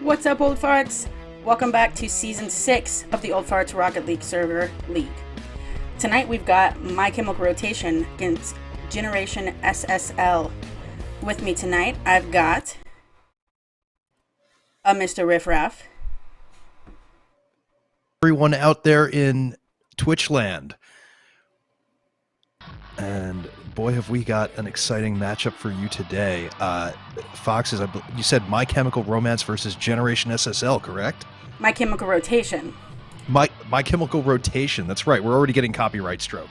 What's up, Old Farts? Welcome back to Season 6 of the Old Farts Rocket League server league. Tonight we've got My Chemical Rotation against Generation SSL. With me tonight, I've got a Mr. Riff Raff. Everyone out there in Twitch land. And boy, have we got an exciting matchup for you today. Foxes, you said My Chemical Romance versus Generation SSL, correct? My Chemical Rotation. My Chemical Rotation, that's right. We're already getting copyright stroke.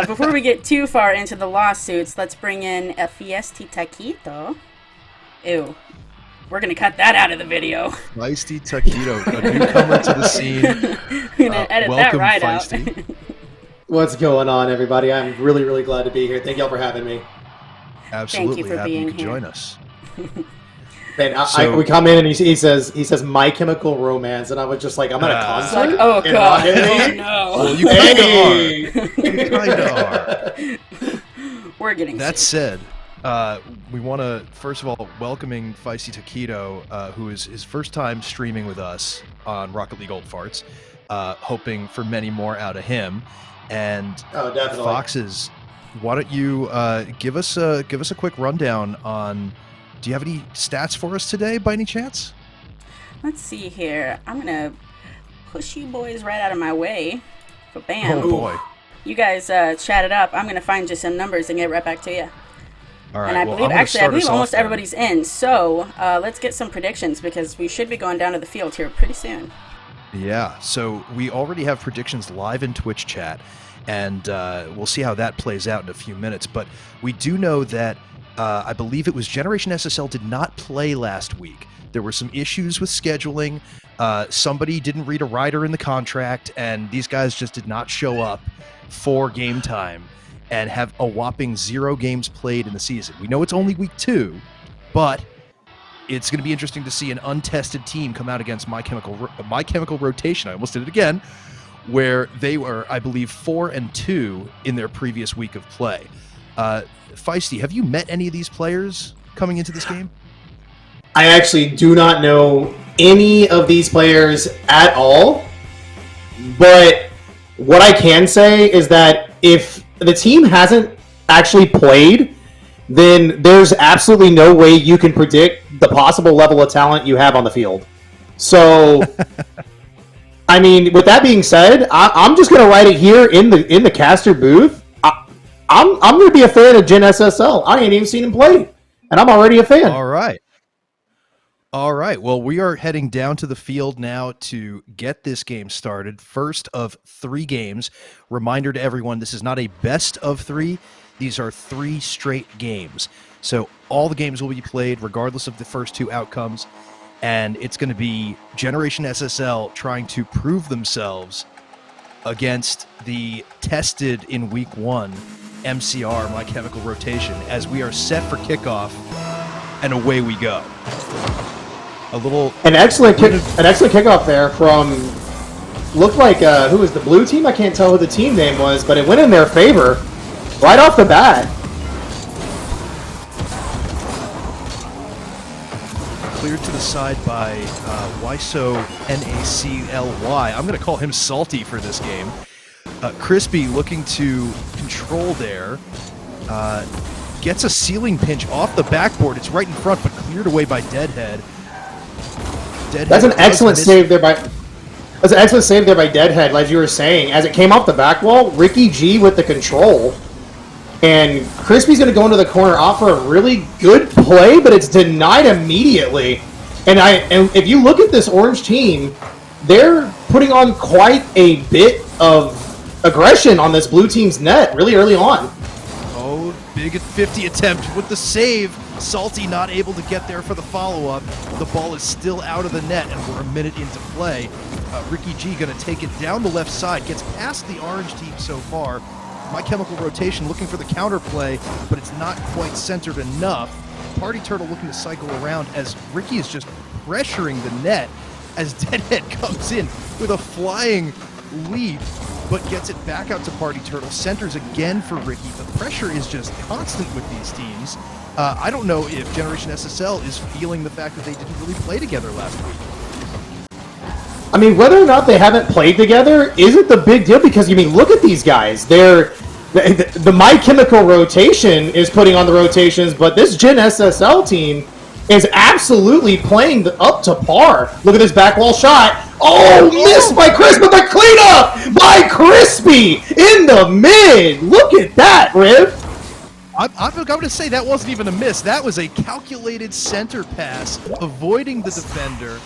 Before we get too far into the lawsuits, let's bring in a Fiesti Taquito. Ew. We're going to cut that out of the video. Feisty Taquito, a newcomer to the scene. We're going to edit welcome, that right Feisty. out. What's going on, everybody? I'm really glad to be here. Thank y'all for having me. Absolutely. Thank you for happy being you could here. join us. Man, we come in and he says My Chemical Romance, and I was just like, I'm at a concert. Like, oh in god, Rocket oh League? no. Well, you kind of are. You kind of are. We're getting That sued. said, we want to, first of all, welcoming Feisty Taquito, who is his first time streaming with us on Rocket League Old Farts, hoping for many more out of him. And Oh, definitely. Foxes, why don't you give us a quick rundown on, do you have any stats for us today by any chance? Let's see here. I'm going to push you boys right out of my way. But bam. Oh boy. You guys chat it up. I'm going to find you some numbers and get right back to you. All right. And I well, believe, I'm gonna actually, I start believe us off almost then. everybody's in. So let's get some predictions because we should be going down to the field here pretty soon. Yeah, so we already have predictions live in Twitch chat, and we'll see how that plays out in a few minutes. But we do know that I believe it was Generation SSL did not play last week. There were some issues with scheduling. Somebody didn't read a rider in the contract, and these guys just did not show up for game time and have a whopping 0 games played in the season. We know it's only week 2, but it's going to be interesting to see an untested team come out against My Chemical Rotation. I almost did it again, where they were, I believe, 4-2 in their previous week of play. Feisty, have you met any of these players coming into this game? I actually do not know any of these players at all, but what I can say is that if the team hasn't actually played, then there's absolutely no way you can predict the possible level of talent you have on the field. So, I mean, with that being said, I'm just going to write it here in the caster booth. I'm going to be a fan of Gen SSL. I ain't even seen him play, and I'm already a fan. All right. All right. Well, we are heading down to the field now to get this game started. First of 3 games. Reminder to everyone, this is not a best of 3. These are 3 straight games. So all the games will be played regardless of the first 2 outcomes. And it's going to be Generation SSL trying to prove themselves against the tested in week 1 MCR, My Chemical Rotation, as we are set for kickoff, and away we go. An excellent kickoff there from, looked like, who was the blue team? I can't tell who the team name was, but it went in their favor right off the bat. Cleared to the side by Wiso Nacly. I'm going to call him Salty for this game. Crispy looking to control there. Gets a ceiling pinch off the backboard. It's right in front, but cleared away by Deadhead. That's an excellent save there by Deadhead, as you were saying. As it came off the back wall, Ricky G with the control. And Crispy's going to go into the corner, offer a really good play, but it's denied immediately. And if you look at this orange team, they're putting on quite a bit of aggression on this blue team's net really early on. Oh, big at 50 attempt with the save. Salty not able to get there for the follow-up. The ball is still out of the net, and we're a minute into play. Ricky G going to take it down the left side. Gets past the orange team so far. My Chemical Rotation looking for the counterplay, but it's not quite centered enough. Party Turtle looking to cycle around as Ricky is just pressuring the net as Deadhead comes in with a flying leap. but gets it back out to Party Turtle. Centers again for Ricky. The pressure is just constant with these teams. I don't know if Generation SSL is feeling the fact that they didn't really play together last week. I mean, whether or not they haven't played together isn't the big deal, because, you mean, look at these guys. The My Chemical rotation is putting on the rotations, but this Gen SSL team is absolutely playing up to par. Look at this back wall shot. Oh, missed by Chris, but the cleanup by Crispy in the mid. Look at that, Riv. I'm going to say that wasn't even a miss. That was a calculated center pass, avoiding the defender.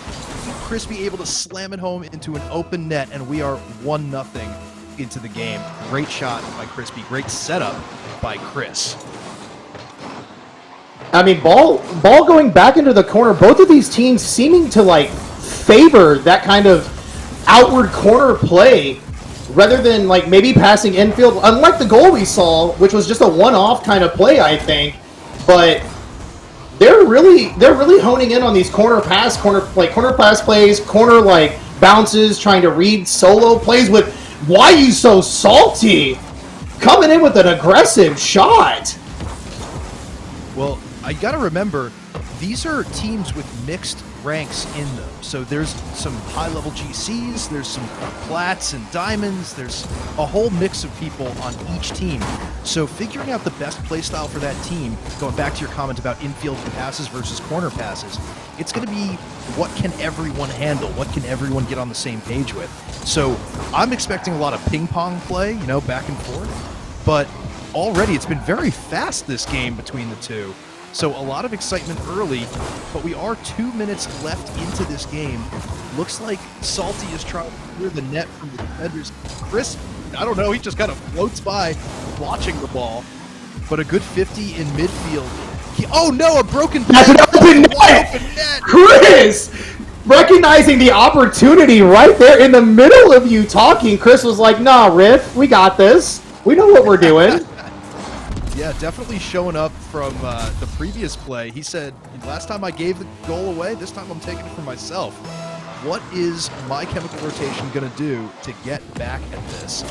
Crispy able to slam it home into an open net, and we are 1-0 into the game. Great shot by Crispy. Great setup by Chris. I mean, ball going back into the corner. Both of these teams seeming to like favor that kind of outward corner play rather than like maybe passing infield. Unlike the goal we saw, which was just a one-off kind of play, I think. But they're really honing in on these corner pass plays, corner like bounces, trying to read solo plays with Why You So Salty coming in with an aggressive shot. Well, I got to remember, these are teams with mixed ranks in them. So there's some high-level GCs, there's some plats and diamonds, there's a whole mix of people on each team. So figuring out the best play style for that team, going back to your comment about infield passes versus corner passes, it's going to be what can everyone handle, what can everyone get on the same page with. So I'm expecting a lot of ping-pong play, back and forth, but already it's been very fast, this game between the two. So a lot of excitement early, but we are 2 minutes left into this game. Looks like Salty is trying to clear the net from the defenders. Chris, I don't know, he just kind of floats by watching the ball, but a good 50 in midfield. Oh no, a broken That's an open net! Chris! Recognizing the opportunity right there in the middle of you talking, Chris was like, nah, Riff, we got this. We know what we're doing. Yeah, definitely showing up from the previous play. He said, last time I gave the goal away, this time I'm taking it for myself. What is My Chemical Rotation going to do to get back at this?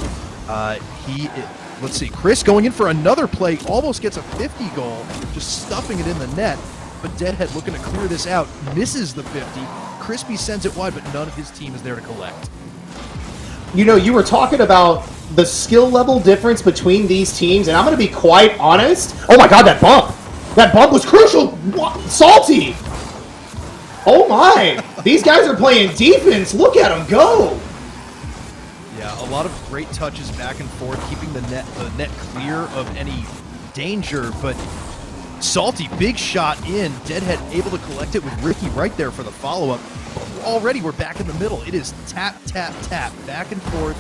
Let's see, Chris going in for another play, almost gets a 50 goal, just stuffing it in the net, but Deadhead looking to clear this out, misses the 50. Crispy sends it wide, but none of his team is there to collect. You were talking about the skill level difference between these teams, and I'm going to be quite honest. Oh my god, that bump! That bump was crucial! What? Salty! Oh my! These guys are playing defense. Look at them go! Yeah, a lot of great touches back and forth, keeping the net clear of any danger, but Salty, big shot in. Deadhead able to collect it with Ricky right there for the follow-up. Already we're back in the middle. It is tap, tap, tap, back and forth.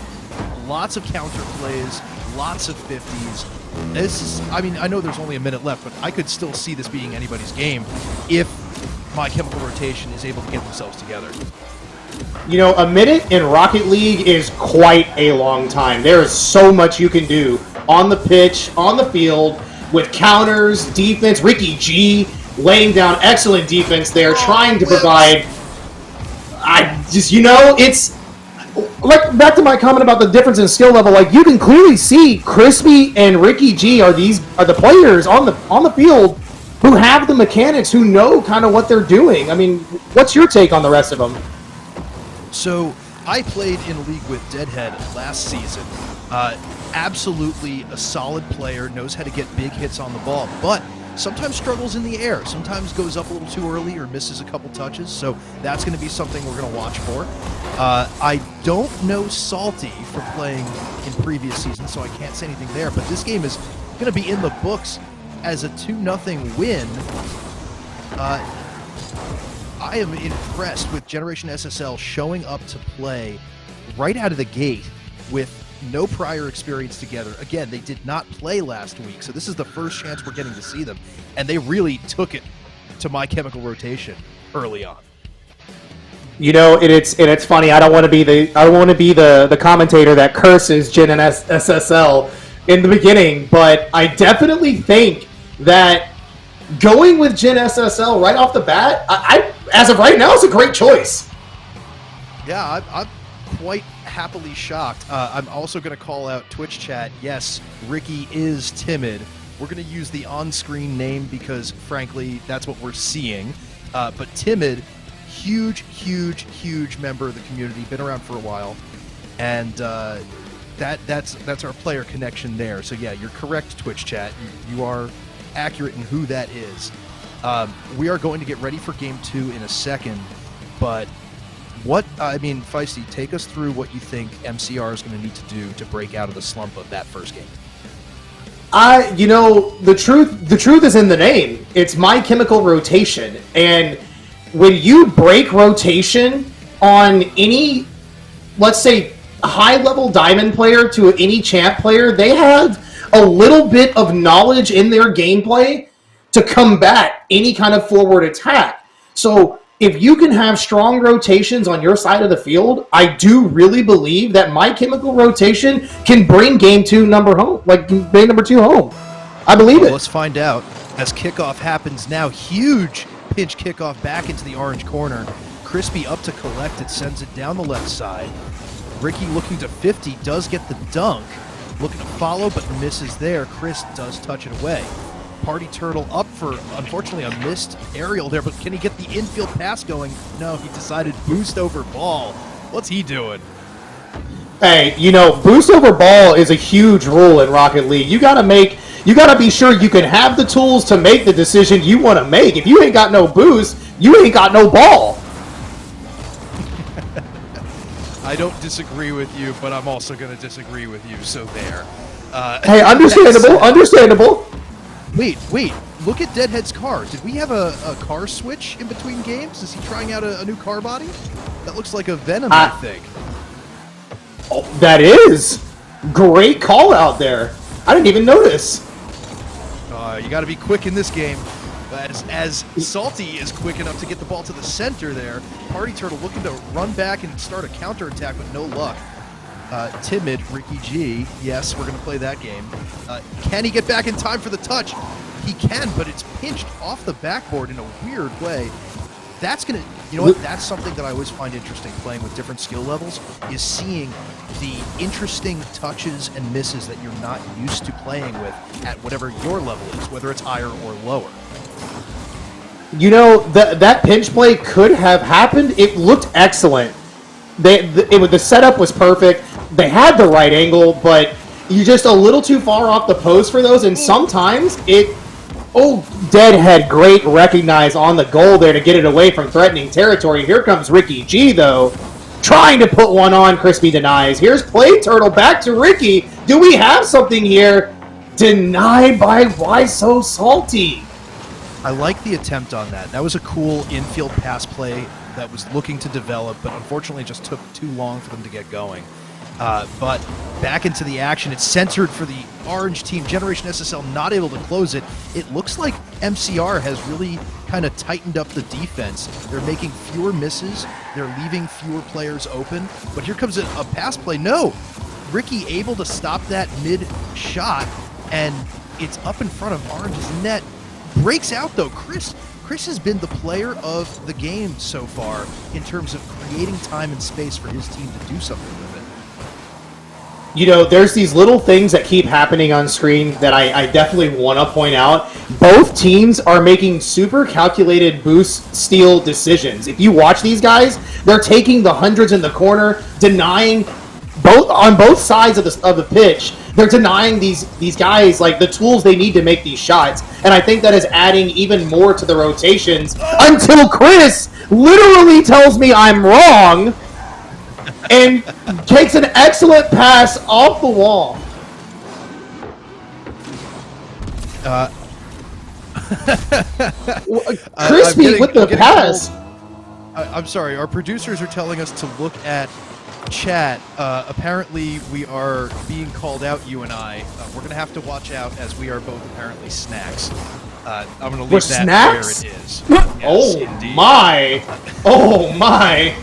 Lots of counter plays, lots of 50s. This is, I know there's only a minute left, but I could still see this being anybody's game if My Chemical Rotation is able to get themselves together. A minute in Rocket League is quite a long time. There is so much you can do on the pitch, on the field, with counters, defense. Ricky G laying down excellent defense there, trying to provide. It's like back to my comment about the difference in skill level. Like, you can clearly see Crispy and Ricky G are the players on the field who have the mechanics, who know kind of what they're doing. I mean, what's your take on the rest of them? So I played in a league with Deadhead last season. Absolutely a solid player, knows how to get big hits on the ball, but sometimes struggles in the air, sometimes goes up a little too early or misses a couple touches, so that's going to be something we're going to watch for. I don't know Salty for playing in previous seasons, so I can't say anything there, but this game is going to be in the books as a 2-0 win. I am impressed with Generation SSL showing up to play right out of the gate with no prior experience together. Again, they did not play last week, so this is the first chance we're getting to see them, and they really took it to My Chemical Rotation early on. It's funny. I don't want to be the commentator that curses Gen and SSL in the beginning, but I definitely think that going with Gen SSL right off the bat, I as of right now, is a great choice. Yeah, I'm quite happily shocked. I'm also going to call out Twitch chat. Yes, Ricky is timid. We're going to use the on-screen name because, frankly, that's what we're seeing. But timid, huge member of the community, been around for a while, and that's our player connection there. So yeah, you're correct, Twitch chat. You are accurate in who that is. We are going to get ready for Game 2 in a second, but Feisty, take us through what you think MCR is going to need to do to break out of the slump of that first game. The truth is in the name. It's My Chemical Rotation. And when you break rotation on any, let's say, high-level Diamond player to any champ player, they have a little bit of knowledge in their gameplay to combat any kind of forward attack. So if you can have strong rotations on your side of the field, I do really believe that My Chemical Rotation can bring game 2 number 2 home. I believe it. Let's find out as kickoff happens now. Huge pinch kickoff back into the orange corner. Crispy up to collect it, sends it down the left side. Ricky looking to 50, does get the dunk. Looking to follow, but misses there. Chris does touch it away. Party Turtle up for, unfortunately, a missed aerial there, but can he get the infield pass going? No, he decided boost over ball. What's he doing? Hey, boost over ball is a huge rule in Rocket League. You gotta be sure you can have the tools to make the decision you want to make. If you ain't got no boost, you ain't got no ball. I don't disagree with you, but I'm also going to disagree with you, so there. Hey, understandable. Wait, look at Deadhead's car. Did we have a car switch in between games? Is he trying out a new car body? That looks like a Venom, I think. Oh, that is. Great call out there. I didn't even notice. You got to be quick in this game. As Salty is quick enough to get the ball to the center there. Party Turtle looking to run back and start a counterattack, but no luck. Timid, Ricky G. Yes, we're going to play that game. Can he get back in time for the touch? He can, but it's pinched off the backboard in a weird way. That's going to... You know what? That's something that I always find interesting playing with different skill levels, is seeing the interesting touches and misses that you're not used to playing with at whatever your level is, whether it's higher or lower. That pinch play could have happened. It looked excellent. The setup was perfect. They had the right angle, but you're just a little too far off the post for those, and sometimes Deadhead, great recognize on the goal there to get it away from threatening territory. Here comes Ricky G, though, trying to put one on. Crispy denies. Here's Play Turtle back to Ricky. Do we have something here? Denied by Why So Salty. I like the attempt on that. That was a cool infield pass play that was looking to develop, but unfortunately just took too long for them to get going. But back into the action. It's centered for the orange team. Generation SSL not able to close it. It looks like MCR has really kind of tightened up the defense. They're making fewer misses. They're leaving fewer players open. But here comes a pass play. No! Ricky able to stop that mid-shot, and it's up in front of Orange's net. Breaks out, though. Chris has been the player of the game so far in terms of creating time and space for his team to do something with it. There's these little things that keep happening on screen that I definitely want to point out. Both teams are making super calculated boost steal decisions. If you watch these guys, they're taking the hundreds in the corner, denying on both sides of the pitch. They're denying these guys like the tools they need to make these shots, and I think that is adding even more to the rotations until Chris literally tells me I'm wrong and takes an excellent pass off the wall. Crispy with the pass. I'm sorry, our producers are telling us to look at chat. Apparently we are being called out, you and I. We're going to have to watch out as we are both apparently snacks. I'm going to leave that snacks? where it is. Yes, indeed. Oh my.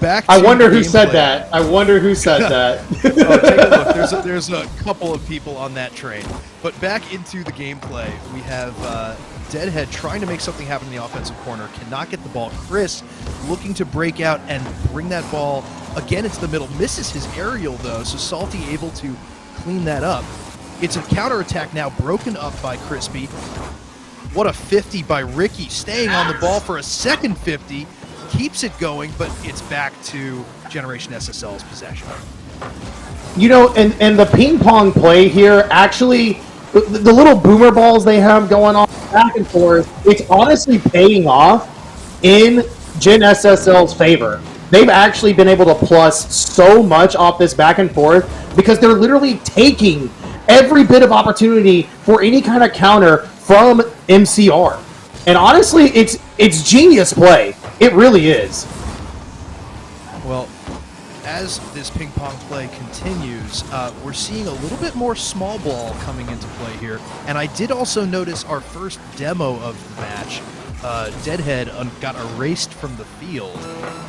Back to I wonder who gameplay. said that. I wonder who said that. Take a look. There's a couple of people on that train. But back into the gameplay, we have Deadhead trying to make something happen in the offensive corner, cannot get the ball. Chris looking to break out and bring that ball again into the middle. Misses his aerial, though, so Salty able to clean that up. It's a counterattack now, broken up by Crispy. What a 50 by Ricky, staying on the ball for a second 50. Keeps it going, but it's back to Generation SSL's possession. And the ping pong play here, actually, the little boomer balls they have going on back and forth, it's honestly paying off in Gen SSL's favor. They've actually been able to plus so much off this back and forth because they're literally taking every bit of opportunity for any kind of counter from MCR. And honestly, it's genius play. It really is. Well, as this ping pong play continues, we're seeing a little bit more small ball coming into play here. And I did also notice our first demo of the match. Deadhead got erased from the field,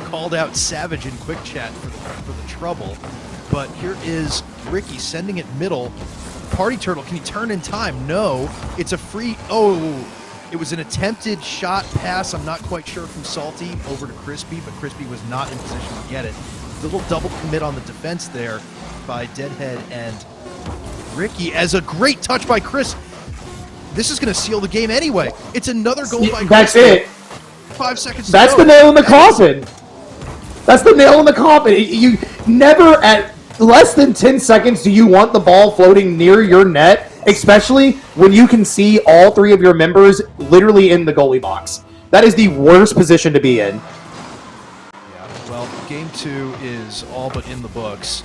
called out Savage in quick chat for the trouble. But here is Ricky sending it middle. Party Turtle, can he turn in time? No. It's a free... Oh, it was an attempted shot pass. I'm not quite sure from Salty over to Crispy, but Crispy was not in position to get it. The little double commit on the defense there by Deadhead and Ricky as a great touch by Chris. This is going to seal the game anyway. It's another goal by Chris. That's it. 5 seconds to That's go. the nail in the coffin. That's the nail in the coffin. You never, at less than 10 seconds, do you want the ball floating near your net, especially when you can see all three of your members literally in the goalie box. That is the worst position to be in. Yeah, well, game 2 is all but in the books.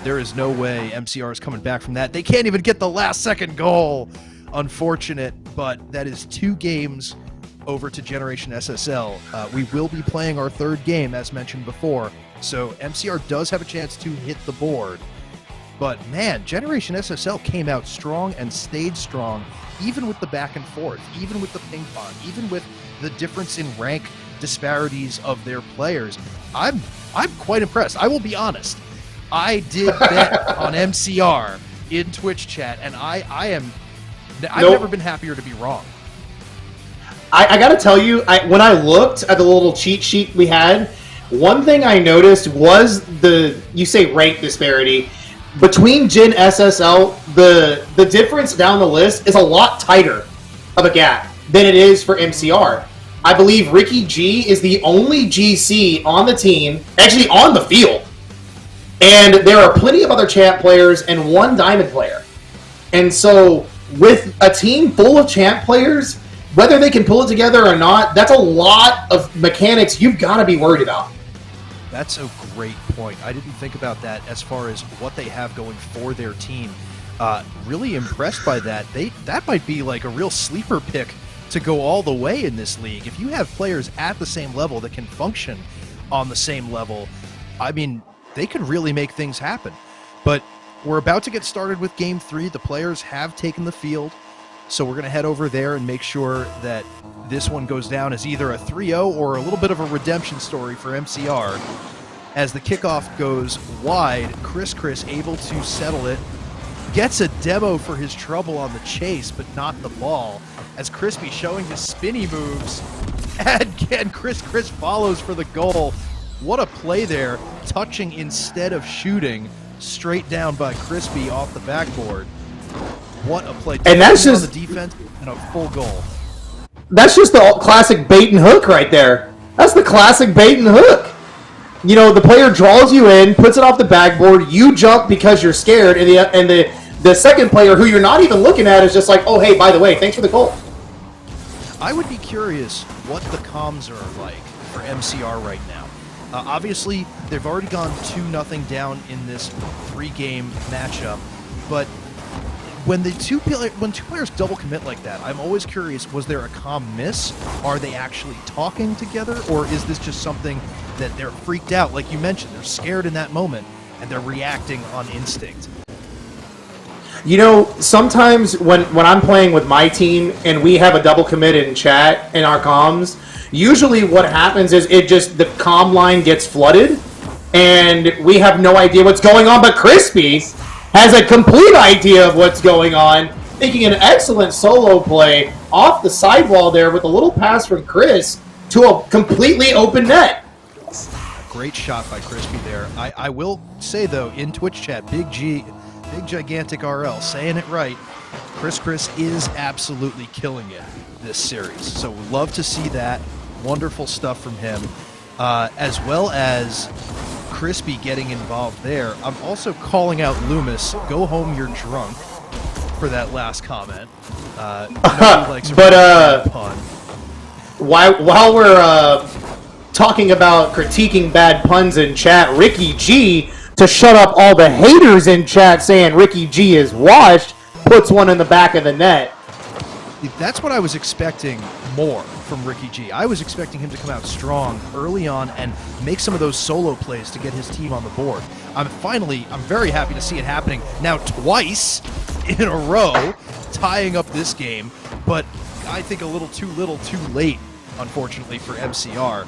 There is no way MCR is coming back from that. They can't even get the last second goal. Unfortunate, but that is 2 games over to Generation SSL. We will be playing our 3rd game, as mentioned before, so MCR does have a chance to hit the board. But man, Generation SSL came out strong and stayed strong, even with the back and forth, even with the ping pong, even with the difference in rank disparities of their players. I'm quite impressed. I will be honest. I did bet on MCR in Twitch chat, and I've never been happier to be wrong. I gotta tell you, when I looked at the little cheat sheet we had, one thing I noticed was you say rank disparity. Between Gen SSL, the difference down the list is a lot tighter of a gap than it is for MCR. I believe Ricky G is the only GC on the team, actually on the field. And there are plenty of other champ players and 1 diamond player. And so with a team full of champ players, whether they can pull it together or not, that's a lot of mechanics you've got to be worried about. That's a great point. I didn't think about that as far as what they have going for their team. Really impressed by that. That might be like a real sleeper pick to go all the way in this league. If you have players at the same level that can function on the same level, I mean, they could really make things happen. But we're about to get started with Game 3. The players have taken the field, so we're going to head over there and make sure that this one goes down as either a 3-0 or a little bit of a redemption story for MCR. As the kickoff goes wide, Chris able to settle it. Gets a demo for his trouble on the chase, but not the ball. As Crispy showing his spinny moves. And Chris follows for the goal. What a play there. Touching instead of shooting. Straight down by Crispy off the backboard. What a play. And that's just on the defense and a full goal. That's just the classic bait and hook right there. That's the classic bait and hook. You know, the player draws you in, puts it off the backboard, you jump because you're scared, and the second player, who you're not even looking at, is just like, oh, hey, by the way, thanks for the goal. I would be curious what the comms are like for MCR right now. Obviously, they've already gone 2-0 down in this 3-game matchup, but when two players double commit like that, I'm always curious, was there a comm miss? Are they actually talking together? Or is this just something that they're freaked out? Like you mentioned, they're scared in that moment and they're reacting on instinct. You know, sometimes when I'm playing with my team and we have a double commit in chat in our comms, usually what happens is the comm line gets flooded and we have no idea what's going on, but Crispy has a complete idea of what's going on, making an excellent solo play off the sidewall there with a little pass from Chris to a completely open net. great shot by Crispy there. I will say, though, in Twitch chat, Big Gigantic RL, saying it right, Chris is absolutely killing it this series. So we'd love to see that. Wonderful stuff from him. As well as Crispy getting involved there. I'm also calling out Loomis, go home, you're drunk, for that last comment. Pun. While we're talking about critiquing bad puns in chat, Ricky G, to shut up all the haters in chat saying Ricky G is washed, puts one in the back of the net. That's what I was expecting more from Ricky G. I was expecting him to come out strong early on and make some of those solo plays to get his team on the board. I'm very happy to see it happening now twice in a row, tying up this game, but I think a little too late, unfortunately, for MCR.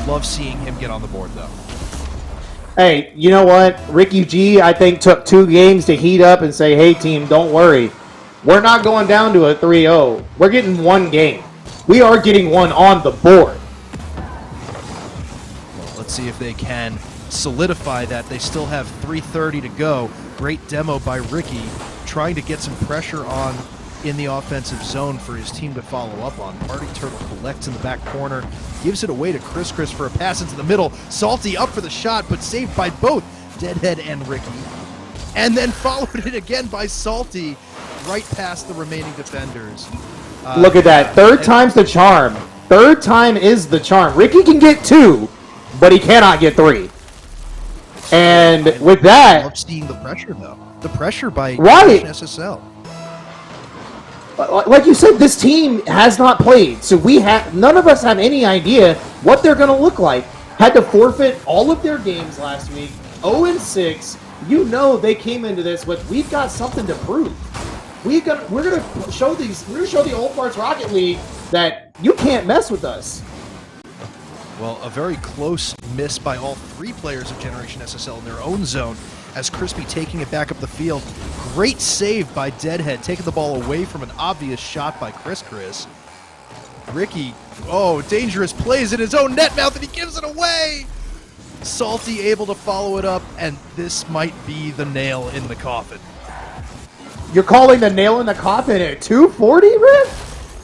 Love seeing him get on the board, though. Hey, you know what? Ricky G, I think, took 2 games to heat up and say, hey, team, don't worry. We're not going down to a 3-0. We're getting 1 game. We are getting 1 on the board. Well, let's see if they can solidify that. They still have 3:30 to go. Great demo by Ricky, trying to get some pressure on in the offensive zone for his team to follow up on. Party Turtle collects in the back corner, gives it away to Chris for a pass into the middle. Salty up for the shot, but saved by both Deadhead and Ricky. And then followed it again by Salty, right past the remaining defenders. Look at that. Third time's the charm. Third time is the charm. Ricky can get 2, but he cannot get 3. And with that... I love seeing the pressure, though. The pressure by SSL. Like you said, this team has not played, so none of us have any idea what they're going to look like. Had to forfeit all of their games last week, 0-6. You know they came into this with, we've got something to prove. We're going to show the Old Farts Rocket League that you can't mess with us. Well, a very close miss by all 3 players of Generation SSL in their own zone, as Crispy taking it back up the field. Great save by Deadhead, taking the ball away from an obvious shot by Chris. Ricky, dangerous plays in his own net mouth, and he gives it away! Salty able to follow it up, and this might be the nail in the coffin. You're calling the nail in the coffin at 2:40, Rick?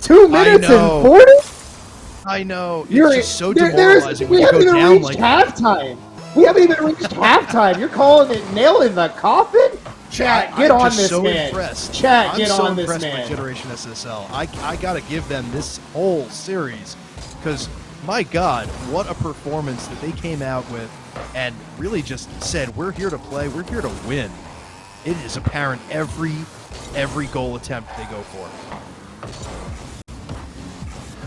2 minutes and 40? I know. It's just so demoralizing when you go down like halftime. We haven't even reached halftime. You're calling it nail in the coffin? Chat, get on this man. Impressed. Chat, get on this man. I'm so impressed by Generation SSL. I got to give them this whole series because, my God, what a performance that they came out with and really just said, we're here to play, we're here to win. It is apparent every goal attempt they go for.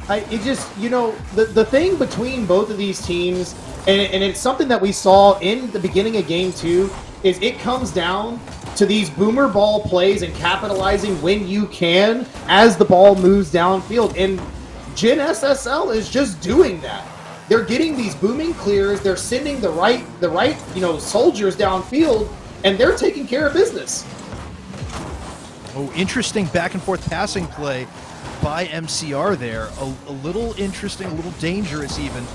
The thing between both of these teams, and it's something that we saw in the beginning of Game 2, is it comes down to these boomer ball plays and capitalizing when you can as the ball moves downfield. And Gen SSL is just doing that. They're getting these booming clears, they're sending the right soldiers downfield, and they're taking care of business. Oh, interesting back and forth passing play by MCR there. A little interesting, a little dangerous even,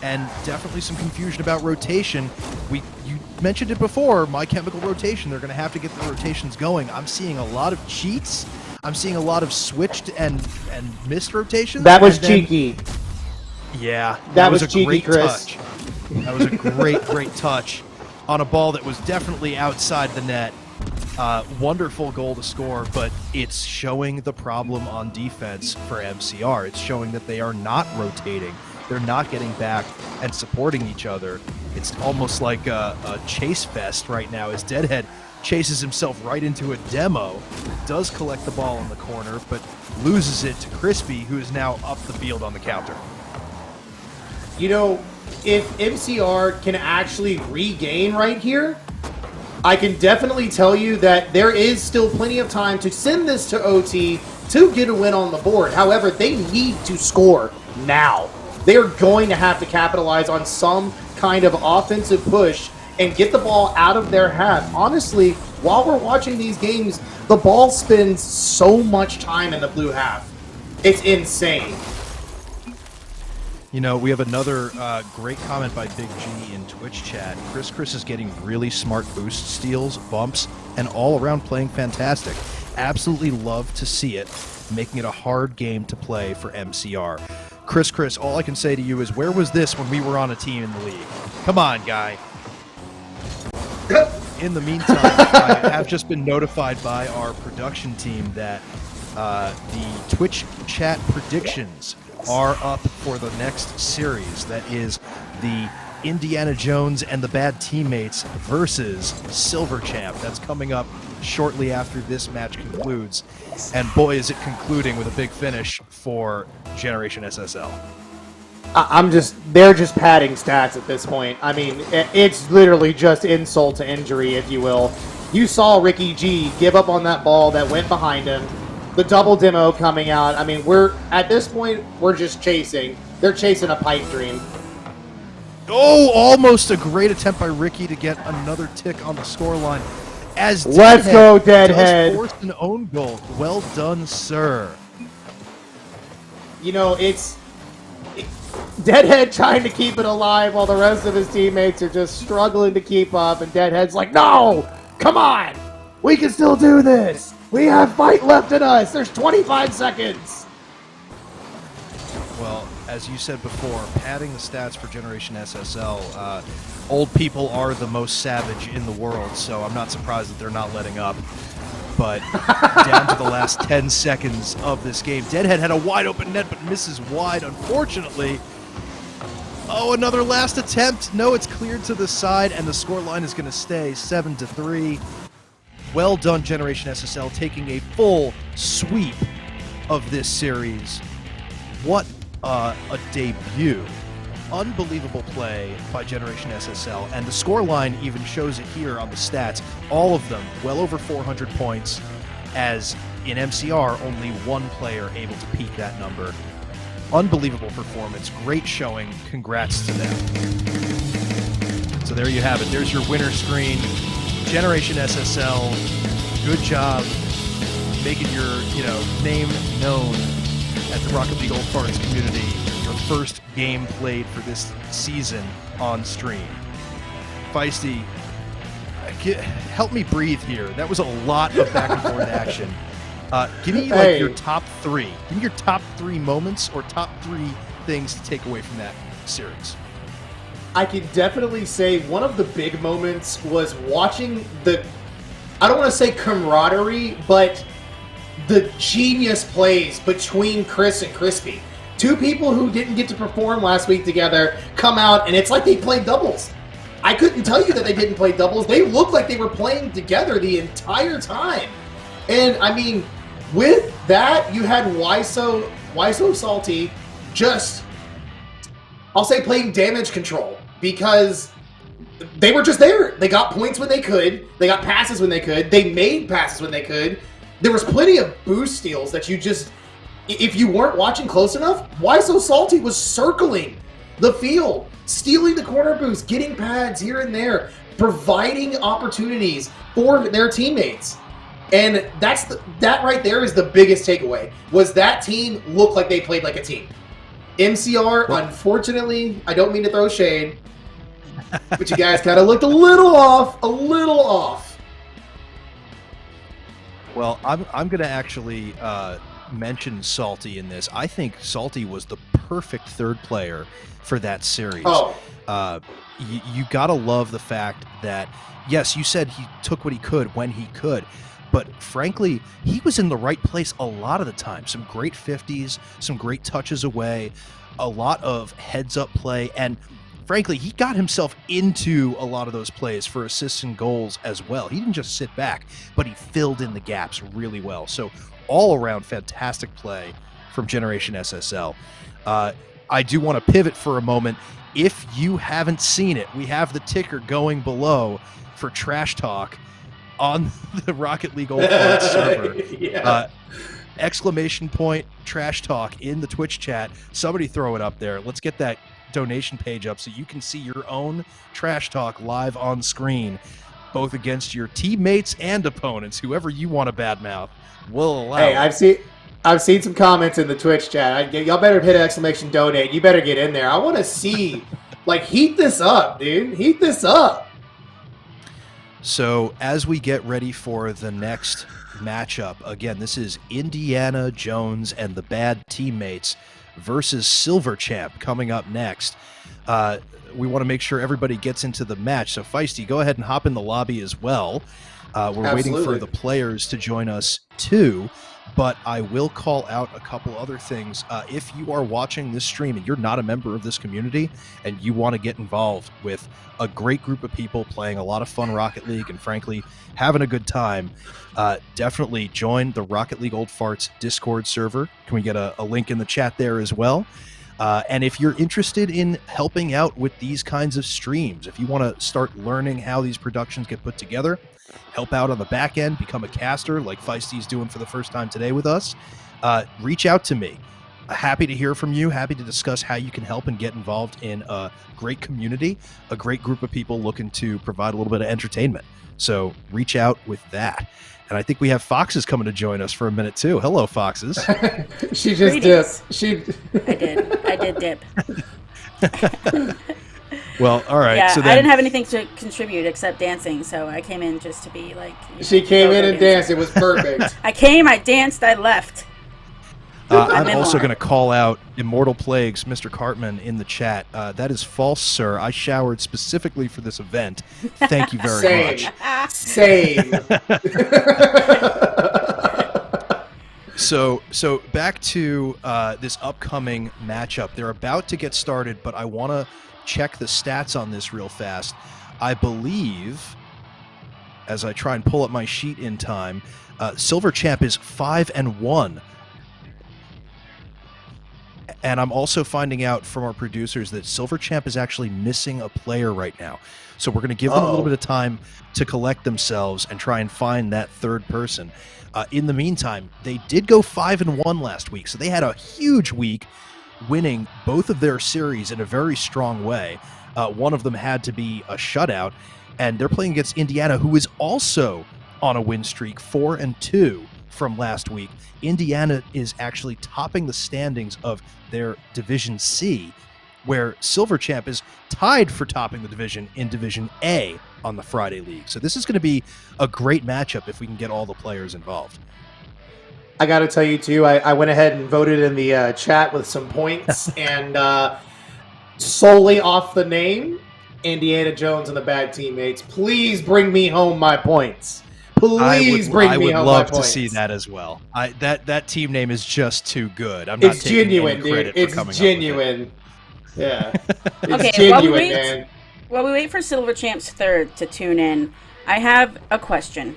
and definitely some confusion about rotation. You mentioned it before, My Chemical rotation. They're going to have to get the rotations going. I'm seeing a lot of cheats. I'm seeing a lot of switched and missed rotations. That was cheeky. Yeah. That was a cheeky, great Chris. touch. That was a great touch on a ball that was definitely outside the net. Wonderful goal to score, but it's showing the problem on defense for MCR. It's showing that they are not rotating. They're not getting back and supporting each other. It's almost like a chase fest right now as Deadhead chases himself right into a demo, does collect the ball in the corner, but loses it to Crispy, who is now up the field on the counter. You know, if MCR can actually regain right here, I can definitely tell you that there is still plenty of time to send this to OT to get a win on the board. However, they need to score now. They're going to have to capitalize on some kind of offensive push and get the ball out of their half. Honestly, while we're watching these games, the ball spends so much time in the blue half. It's insane. You know, we have another great comment by Big G in Twitch chat. Chris is getting really smart boost steals, bumps, and all around playing fantastic. Absolutely love to see it, making it a hard game to play for MCR. Chris, all I can say to you is, where was this when we were on a team in the league? Come on, guy. In the meantime, I have just been notified by our production team that the Twitch chat predictions are up for the next series. That is the Indiana Jones and the Bad Teammates versus Silver Champ. That's coming up shortly after this match concludes. And boy, is it concluding with a big finish for Generation SSL. They're just padding stats at this point. I mean, it's literally just insult to injury, if you will. You saw Ricky G give up on that ball that went behind him. The double demo coming out. I mean, at this point, we're just chasing. They're chasing a pipe dream. Oh, almost a great attempt by Ricky to get another tick on the scoreline. As Let's go, Deadhead. Does force an own goal. Well done, sir. You know, it's Deadhead trying to keep it alive while the rest of his teammates are just struggling to keep up, and Deadhead's like, no! Come on! We can still do this! We have fight left in us! There's 25 seconds! Well, as you said before, padding the stats for Generation SSL, old people are the most savage in the world, so I'm not surprised that they're not letting up. But down to the last 10 seconds of this game, Deadhead had a wide open net but misses wide, unfortunately. Oh, another last attempt. No, it's cleared to the side, and the scoreline is going to stay 7-3. Well done, Generation SSL, taking a full sweep of this series. What a debut. Unbelievable play by Generation SSL, and the scoreline even shows it here on the stats. All of them well over 400 points, as in MCR, only one player able to peak that number. Unbelievable performance, great showing, congrats to them. So there you have it, there's your winner screen. Generation SSL, good job making your name known at the Rocket League Old Farts community. Your first game played for this season on stream. Feisty, help me breathe here. That was a lot of back and forth action. Give me your top three. Give me your top three moments or top three things to take away from that series. I can definitely say one of the big moments was watching I don't want to say camaraderie, but the genius plays between Chris and Crispy. Two people who didn't get to perform last week together come out, and it's like they played doubles. I couldn't tell you that they didn't play doubles. They looked like they were playing together the entire time. And, I mean, with that, you had Wiso Salty just, I'll say, playing damage control, because they were just there. They got points when they could. They got passes when they could. They made passes when they could. There was plenty of boost steals that you just, if you weren't watching close enough, Wiso Salty was circling the field, stealing the corner boost, getting pads here and there, providing opportunities for their teammates. And that right there is the biggest takeaway, was that team looked like they played like a team. MCR, unfortunately, I don't mean to throw shade, but you guys kind of looked a little off. Well, I'm going to actually mention Salty in this. I think Salty was the perfect third player for that series. Oh. You got to love the fact that, yes, you said he took what he could when he could, but frankly, he was in the right place a lot of the time. Some great 50s, some great touches away, a lot of heads-up play, and frankly, he got himself into a lot of those plays for assists and goals as well. He didn't just sit back, but he filled in the gaps really well. So all-around fantastic play from Generation SSL. I do want to pivot for a moment. If you haven't seen it, we have the ticker going below for Trash Talk on the Rocket League Old Farts server. Yeah. Exclamation point Trash Talk in the Twitch chat. Somebody throw it up there. Let's get that donation page up so you can see your own Trash Talk live on screen, both against your teammates and opponents. Whoever you want to badmouth will allow. Hey, I've seen some comments in the Twitch chat. Y'all better hit exclamation donate. You better get in there. I want to see, like, heat this up, dude. Heat this up. So as we get ready for the next matchup, again, this is Indiana Jones and the Bad Teammates versus Silver Champ coming up next. We want to make sure everybody gets into the match. So Feisty, go ahead and hop in the lobby as well. We're waiting for the players to join us too, but I will call out a couple other things. If you are watching this stream and you're not a member of this community and you want to get involved with a great group of people playing a lot of fun Rocket League and frankly having a good time, definitely join the Rocket League Old Farts Discord server. Can we get a link in the chat there as well? And if you're interested in helping out with these kinds of streams, if you want to start learning how these productions get put together, help out on the back end, become a caster like Feisty's doing for the first time today with us, reach out to me. Happy to hear from you. Happy to discuss how you can help and get involved in a great community, a great group of people looking to provide a little bit of entertainment. So reach out with that. And I think we have Foxes coming to join us for a minute too. Hello, Foxes. She just dipped. I did dip. Well, all right. Yeah, so then, I didn't have anything to contribute except dancing, so I came in just to be like. She came in and danced. It was perfect. I came, I danced, I left. I'm also going to call out Immortal Plagues, Mr. Cartman, in the chat. That is false, sir. I showered specifically for this event. Thank you very much. Same. So back to this upcoming matchup. They're about to get started, but I want to check the stats on this real fast. I believe, as I try and pull up my sheet in time, Silver Champ is 5-1. And I'm also finding out from our producers that Silver Champ is actually missing a player right now. So we're going to give them a little bit of time to collect themselves and try and find that third person. In the meantime, they did go 5-1 last week. So they had a huge week, winning both of their series in a very strong way. One of them had to be a shutout. And they're playing against Indiana, who is also on a win streak, 4-2 from last week. Indiana is actually topping the standings of their Division C, where Silver Champ is tied for topping the division in Division A on the Friday League. So this is going to be a great matchup if we can get all the players involved. I got to tell you, too, I went ahead and voted in the chat with some points, and solely off the name, Indiana Jones and the Bad Teammates, please bring me home my points. Please bring me home my points. I would love to see that as well. That team name is just too good. I'm not it's taking genuine, any credit dude. for coming It's genuine. Yeah. It's Okay, genuine, man. While we wait for Silver Champ's third to tune in, I have a question.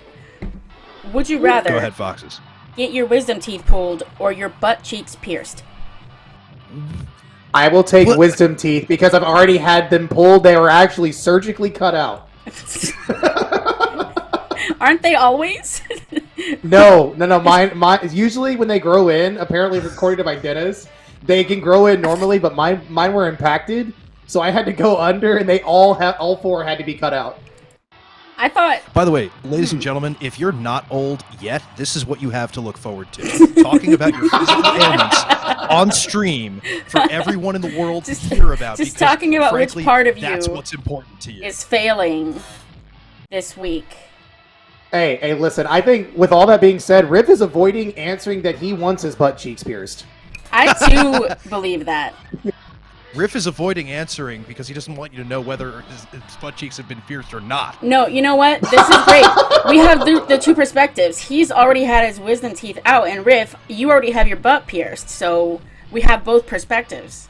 Would you rather Go ahead, Foxes. get your wisdom teeth pulled or your butt cheeks pierced? I will take wisdom teeth because I've already had them pulled. They were actually surgically cut out. Aren't they always? No. Mine. Usually when they grow in, apparently according to my dentist, they can grow in normally, but mine were impacted, so I had to go under, and they all four had to be cut out. I thought. By the way, ladies and gentlemen, if you're not old yet, this is what you have to look forward to. Talking about your physical ailments on stream for everyone in the world to hear about. Just talking about frankly, which part of that's you what's important to you. is failing this week. Hey, listen, I think with all that being said, Riff is avoiding answering that he wants his butt cheeks pierced. I too believe that. Riff is avoiding answering because he doesn't want you to know whether his butt cheeks have been pierced or not. No, you know what? This is great. We have the two perspectives. He's already had his wisdom teeth out, and Riff, you already have your butt pierced, so we have both perspectives.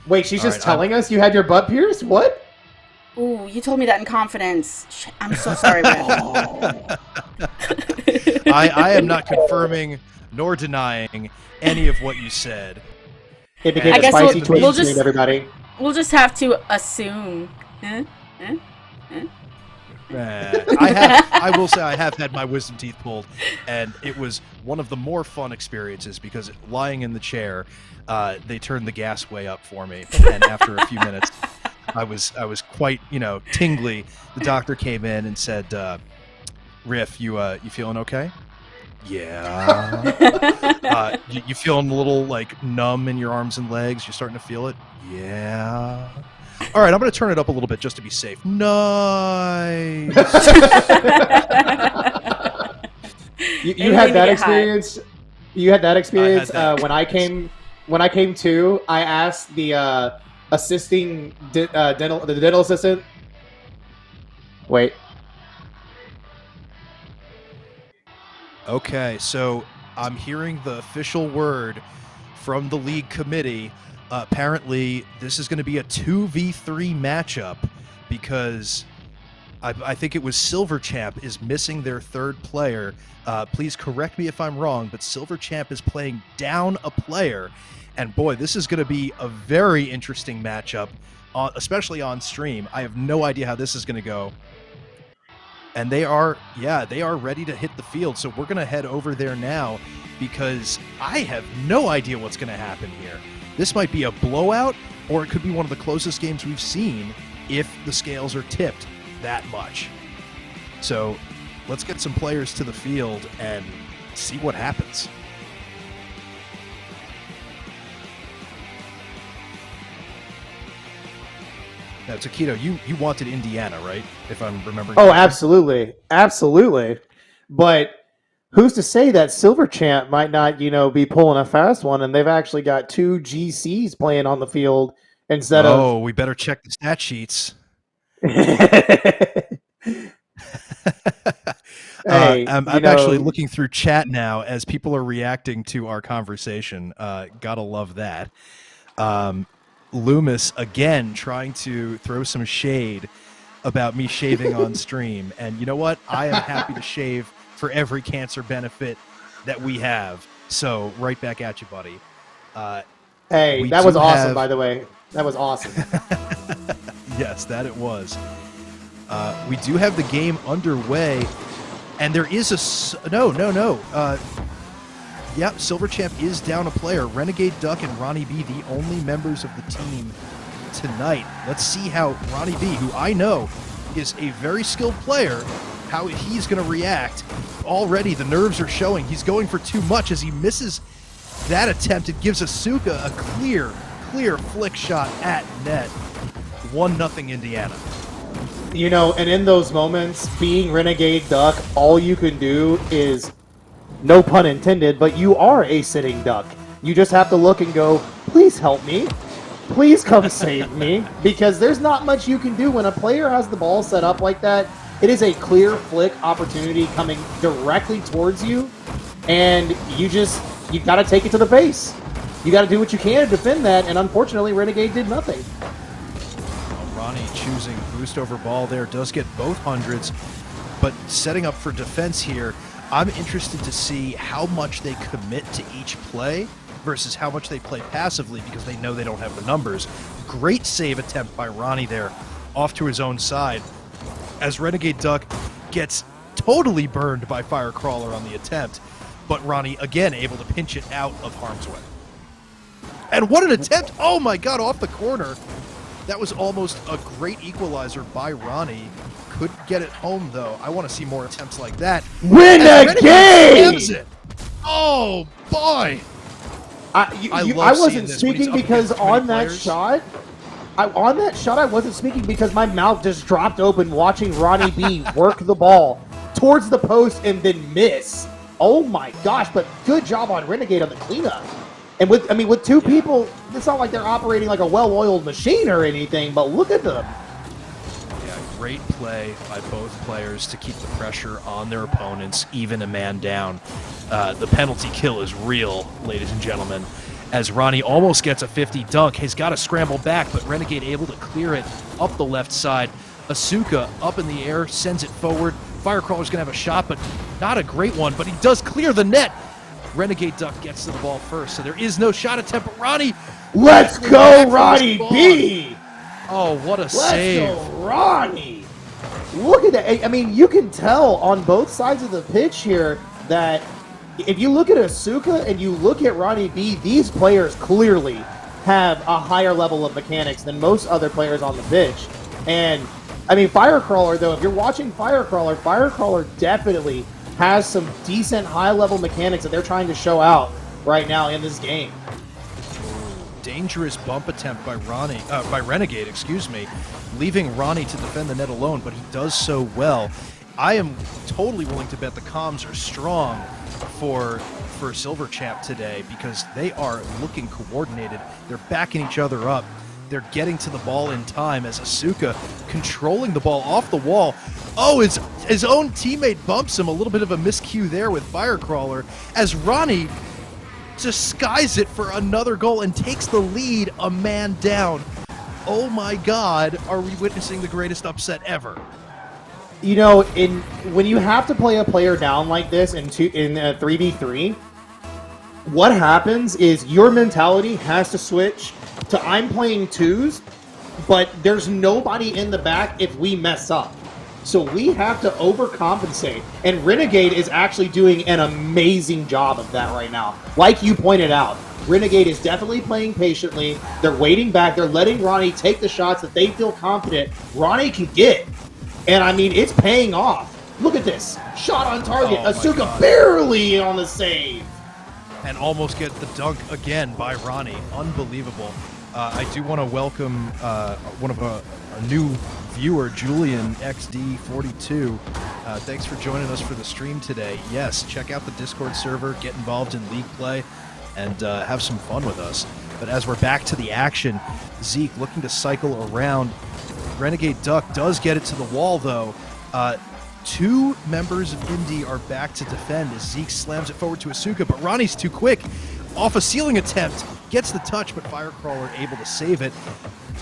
Wait, she's just telling us you had your butt pierced? What? Ooh, you told me that in confidence. I'm so sorry, Riff. I am not confirming nor denying any of what you said. It became a spicy Twitch stream, everybody. We'll just have to assume. I will say I have had my wisdom teeth pulled, and it was one of the more fun experiences because lying in the chair, they turned the gas way up for me, and after a few minutes, I was quite tingly. The doctor came in and said, "Riff, you feeling okay?" Yeah. You feeling a little like numb in your arms and legs? You're starting to feel it? Yeah. All right, I'm going to turn it up a little bit just to be safe. Nice. You had that experience. You had that experience that when I came. When I came to, I asked the assisting dental assistant. Wait. Okay, so I'm hearing the official word from the league committee. Apparently, this is going to be a 2v3 matchup because I think it was Silver Champ is missing their third player. Please correct me if I'm wrong, but Silver Champ is playing down a player. And boy, this is going to be a very interesting matchup, especially on stream. I have no idea how this is going to go. And they are ready to hit the field. So we're going to head over there now because I have no idea what's going to happen here. This might be a blowout, or it could be one of the closest games we've seen if the scales are tipped that much. So let's get some players to the field and see what happens. Now, Taquito, you wanted Indiana, right? If I'm remembering. Oh, absolutely. Absolutely. But who's to say that Silver Champ might not, be pulling a fast one, and they've actually got two GCs playing on the field instead of... Oh, we better check the stat sheets. I'm actually looking through chat now as people are reacting to our conversation. Gotta love that. Loomis, again, trying to throw some shade about me shaving on stream. And you know what? I am happy to shave for every cancer benefit that we have. So right back at you, buddy. Hey, that was awesome, by the way. That was awesome. Yes, that it was. We do have the game underway, and there is a... No. Yep, Silver Champ is down a player. Renegade Duck and Ronnie B, the only members of the team tonight. Let's see how Ronnie B, who I know is a very skilled player, how he's going to react. Already the nerves are showing. He's going for too much as he misses that attempt. It gives Asuka a clear flick shot at net. 1-0 Indiana. And in those moments, being Renegade Duck, all you can do is... No pun intended, but you are a sitting duck. You just have to look and go, please help me. Please come save me. Because there's not much you can do when a player has the ball set up like that. It is a clear flick opportunity coming directly towards you. And you got to take it to the face. You got to do what you can to defend that. And unfortunately, Renegade did nothing. Well, Ronnie choosing boost over ball there does get both hundreds. But setting up for defense here, I'm interested to see how much they commit to each play versus how much they play passively because they know they don't have the numbers. Great save attempt by Ronnie there, off to his own side, as Renegade Duck gets totally burned by Firecrawler on the attempt, but Ronnie, again, able to pinch it out of harm's way. And what an attempt! Oh my god, off the corner! That was almost a great equalizer by Ronnie. Could get it home, though. I want to see more attempts like that. Win the game! It. Oh, boy! I wasn't speaking because on that shot, I wasn't speaking because my mouth just dropped open watching Ronnie B work the ball towards the post and then miss. Oh my gosh, but good job on Renegade on the cleanup. And with two people, it's not like they're operating like a well-oiled machine or anything, but look at them. Great play by both players to keep the pressure on their opponents, even a man down. The penalty kill is real, ladies and gentlemen, as Ronnie almost gets a 50 dunk. He's got to scramble back, but Renegade able to clear it up the left side. Asuka up in the air, sends it forward. Firecrawler's going to have a shot, but not a great one, but he does clear the net. Renegade Duck gets to the ball first, so there is no shot attempt, but Ronnie... Let's go, Ronnie B! Oh, what a save. Let's go, Ronnie! Look at that. I mean, you can tell on both sides of the pitch here that if you look at Asuka and you look at Ronnie B, these players clearly have a higher level of mechanics than most other players on the pitch. And, I mean, Firecrawler, though, if you're watching Firecrawler definitely has some decent high-level mechanics that they're trying to show out right now in this game. Dangerous bump attempt by Renegade, leaving Ronnie to defend the net alone, but he does so well. I am totally willing to bet the comms are strong for Silver Champ today because they are looking coordinated. They're backing each other up. They're getting to the ball in time as Asuka controlling the ball off the wall. Oh, his own teammate bumps him. A little bit of a miscue there with Firecrawler as Ronnie just skies it for another goal and takes the lead a man down. Oh my God, are we witnessing the greatest upset ever? You know, when you have to play a player down like this in 3v3, what happens is your mentality has to switch to I'm playing twos, but there's nobody in the back if we mess up. So we have to overcompensate, and Renegade is actually doing an amazing job of that right now. Like you pointed out, Renegade is definitely playing patiently. They're waiting back. They're letting Ronnie take the shots that they feel confident Ronnie can get. And I mean, it's paying off. Look at this. Shot on target. Oh, Asuka barely on the save. And almost get the dunk again by Ronnie. Unbelievable. I do want to welcome one of a new viewer, Julian XD42. Thanks for joining us for the stream today. Yes, check out the Discord server, get involved in League play, and have some fun with us. But as we're back to the action, Zeke looking to cycle around. Renegade Duck does get it to the wall, though. Two members of Indy are back to defend as Zeke slams it forward to Asuka, but Ronnie's too quick. Off a ceiling attempt, gets the touch, but Firecrawler able to save it.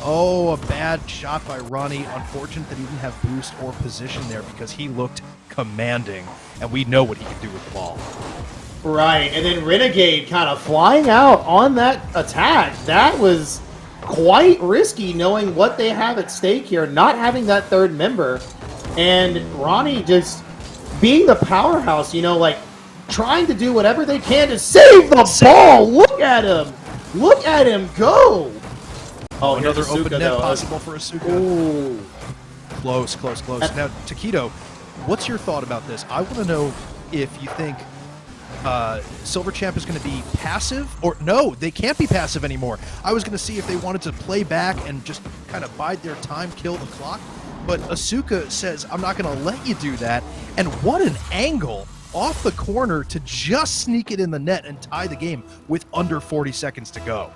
Oh, a bad shot by Ronnie. Unfortunate that he didn't have boost or position there because he looked commanding, and we know what he can do with the ball. Right, and then Renegade kind of flying out on that attack. That was quite risky knowing what they have at stake here, not having that third member. And Ronnie just being the powerhouse, you know, like trying to do whatever they can to save the ball. Look at him. Look at him go. Oh, another open net possible for Asuka. Ooh. Close. Now, Taquito, what's your thought about this? I want to know if you think Silver Champ is going to be passive, or no, they can't be passive anymore. I was going to see if they wanted to play back and just kind of bide their time, kill the clock. But Asuka says, I'm not going to let you do that. And what an angle off the corner to just sneak it in the net and tie the game with under 40 seconds to go.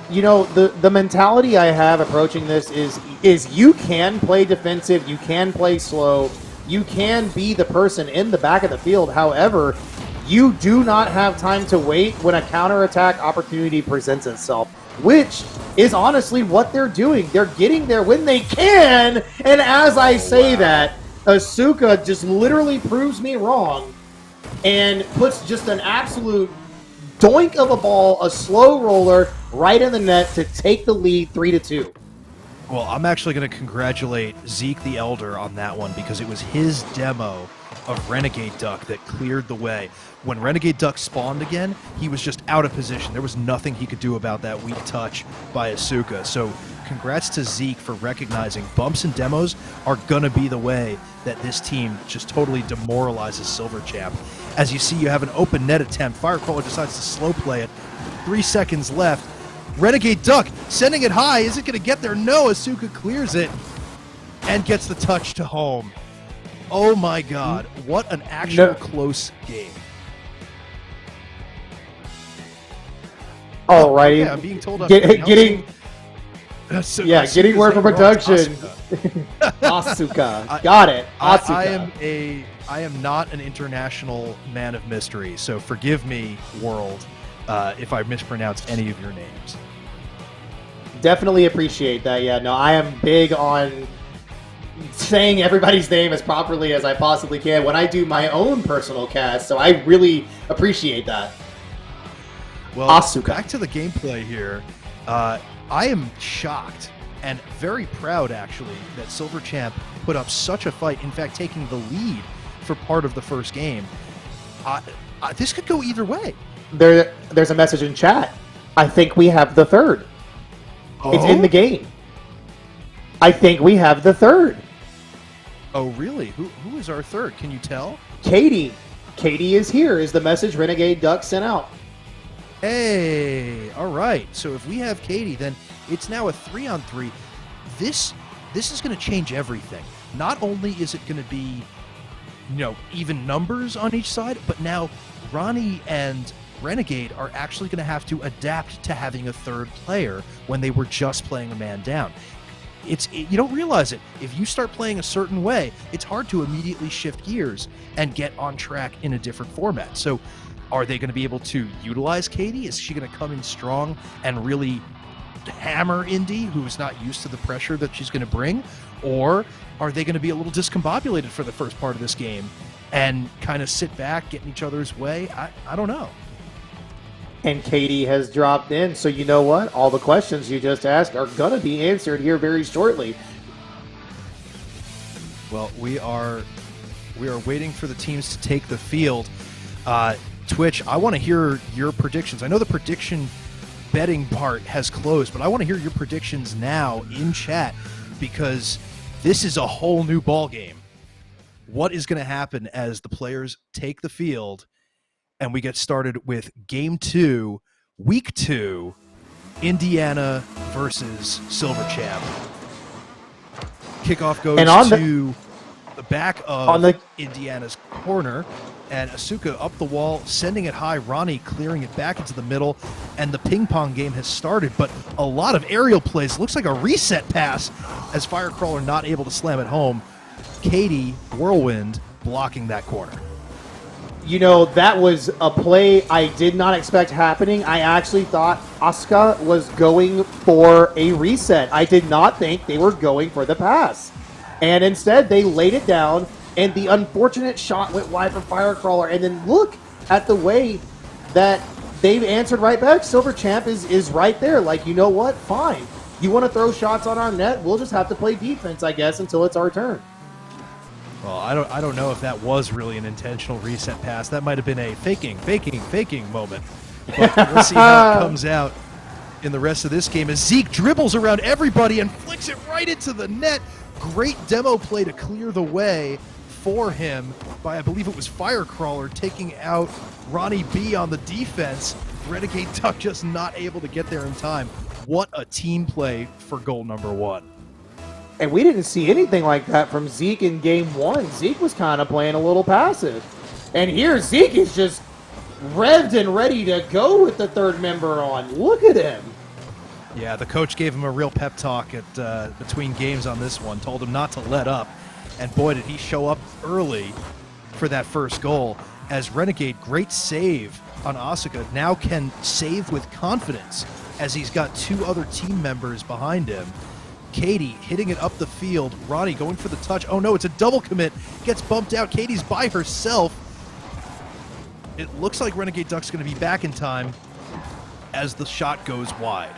You know, the mentality I have approaching this is you can play defensive, you can play slow, you can be the person in the back of the field. However, you do not have time to wait when a counterattack opportunity presents itself, which is honestly what they're doing. They're getting there when they can, and as I say that, Asuka just literally proves me wrong and puts just an absolute doink of a ball, a slow roller, right in the net to take the lead 3-2. Well, I'm actually going to congratulate Zeke the Elder on that one because it was his demo of Renegade Duck that cleared the way. When Renegade Duck spawned again, he was just out of position. There was nothing he could do about that weak touch by Asuka. So congrats to Zeke for recognizing bumps and demos are going to be the way that this team just totally demoralizes Silver Champ. As you see, you have an open net attempt. Firecrawler decides to slow play it. 3 seconds left. Renegade Duck sending it high. Is it going to get there? No, Asuka clears it and gets the touch to home. Oh my God, what an actual close game. Alrighty. Yeah, I'm being told I'm getting Asuka getting word from wrong. production. Asuka. Asuka. Got it. Asuka. I am not an international man of mystery, so forgive me, world, if I mispronounce any of your names. Definitely appreciate that. Yeah, no, I am big on saying everybody's name as properly as I possibly can when I do my own personal cast, so I really appreciate that. Well, Asuka. Back to the gameplay here. I am shocked and very proud, actually, that Silver Champ put up such a fight, in fact, taking the lead for part of the first game. This could go either way. There's a message in chat. I think we have the third. Oh? It's in the game. I think we have the third. Oh, really? Who is our third? Can you tell? Katie. Katie is here, is the message Renegade Duck sent out. Hey, all right. So if we have Katie, then it's now a 3-on-3. This is going to change everything. Not only is it going to be, even numbers on each side, but now Ronnie and Renegade are actually going to have to adapt to having a third player when they were just playing a man down. You don't realize it. If you start playing a certain way, it's hard to immediately shift gears and get on track in a different format. So are they going to be able to utilize Katie? Is she going to come in strong and really hammer Indy, who is not used to the pressure that she's going to bring? Or are they going to be a little discombobulated for the first part of this game and kind of sit back, get in each other's way? I don't know. And Katie has dropped in, so you know what? All the questions you just asked are going to be answered here very shortly. Well, we are waiting for the teams to take the field. Twitch, I want to hear your predictions. I know the prediction betting part has closed, but I want to hear your predictions now in chat because this is a whole new ball game. What is going to happen as the players take the field and we get started with Game 2, Week 2, Indiana versus Silver Champ. Kickoff goes to the back of Indiana's corner, and Asuka up the wall, sending it high. Ronnie clearing it back into the middle, and the ping pong game has started, but a lot of aerial plays. Looks like a reset pass as Firecrawler not able to slam it home. Katie, Whirlwind, blocking that corner. That was a play I did not expect happening. I actually thought Asuka was going for a reset. I did not think they were going for the pass. And instead, they laid it down, and the unfortunate shot went wide for Firecrawler. And then look at the way that they've answered right back. Silver Champ is right there. Like, you know what? Fine. You want to throw shots on our net? We'll just have to play defense, I guess, until it's our turn. Well, I don't know if that was really an intentional reset pass. That might have been a faking moment. But we'll see how it comes out in the rest of this game as Zeke dribbles around everybody and flicks it right into the net. Great demo play to clear the way for him by, I believe it was Firecrawler, taking out Ronnie B on the defense. Renegade Duck just not able to get there in time. What a team play for goal number 1. And we didn't see anything like that from Zeke in Game 1. Zeke was kind of playing a little passive. And here Zeke is just revved and ready to go with the third member on. Look at him. Yeah, the coach gave him a real pep talk at between games on this one, told him not to let up. And boy, did he show up early for that first goal. As Renegade, great save on Asuka, now can save with confidence as he's got 2 other team members behind him. Katie hitting it up the field. Ronnie going for the touch. Oh no, it's a double commit. Gets bumped out. Katie's by herself. It looks like Renegade Duck's going to be back in time as the shot goes wide.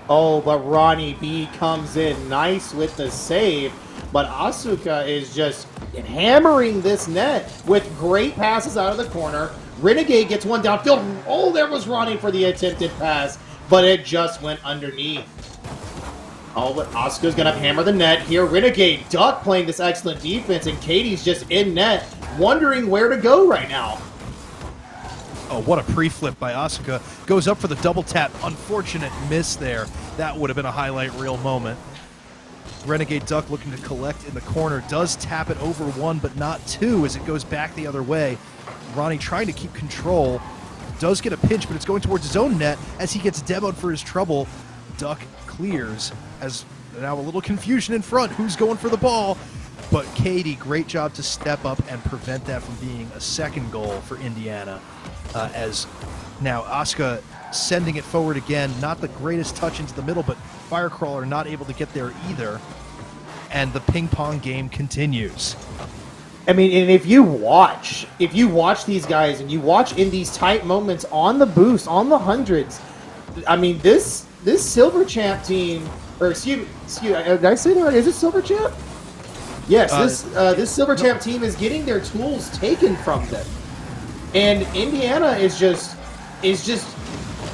Oh, but Ronnie B comes in nice with the save. But Asuka is just hammering this net with great passes out of the corner. Renegade gets one downfield. Oh, there was Ronnie for the attempted pass, but it just went underneath. Oh, but Asuka's going to hammer the net here. Renegade Duck playing this excellent defense, and Katie's just in net, wondering where to go right now. Oh, what a pre-flip by Asuka. Goes up for the double tap. Unfortunate miss there. That would have been a highlight reel moment. Renegade Duck looking to collect in the corner. Does tap it over 1, but not 2 as it goes back the other way. Ronnie trying to keep control. Does get a pinch, but it's going towards his own net as he gets demoed for his trouble. Duck clears as now a little confusion in front. Who's going for the ball? But Katie, great job to step up and prevent that from being a second goal for Indiana. As now Asuka sending it forward again. Not the greatest touch into the middle, but Firecrawler not able to get there either. And the ping pong game continues. I mean, and if you watch these guys and you watch in these tight moments on the boost, on the hundreds, I mean, this Silver Champ team, or excuse did I say that right? Is it Silver Champ? Yes, this Silver Champ team is getting their tools taken from them. And Indiana is just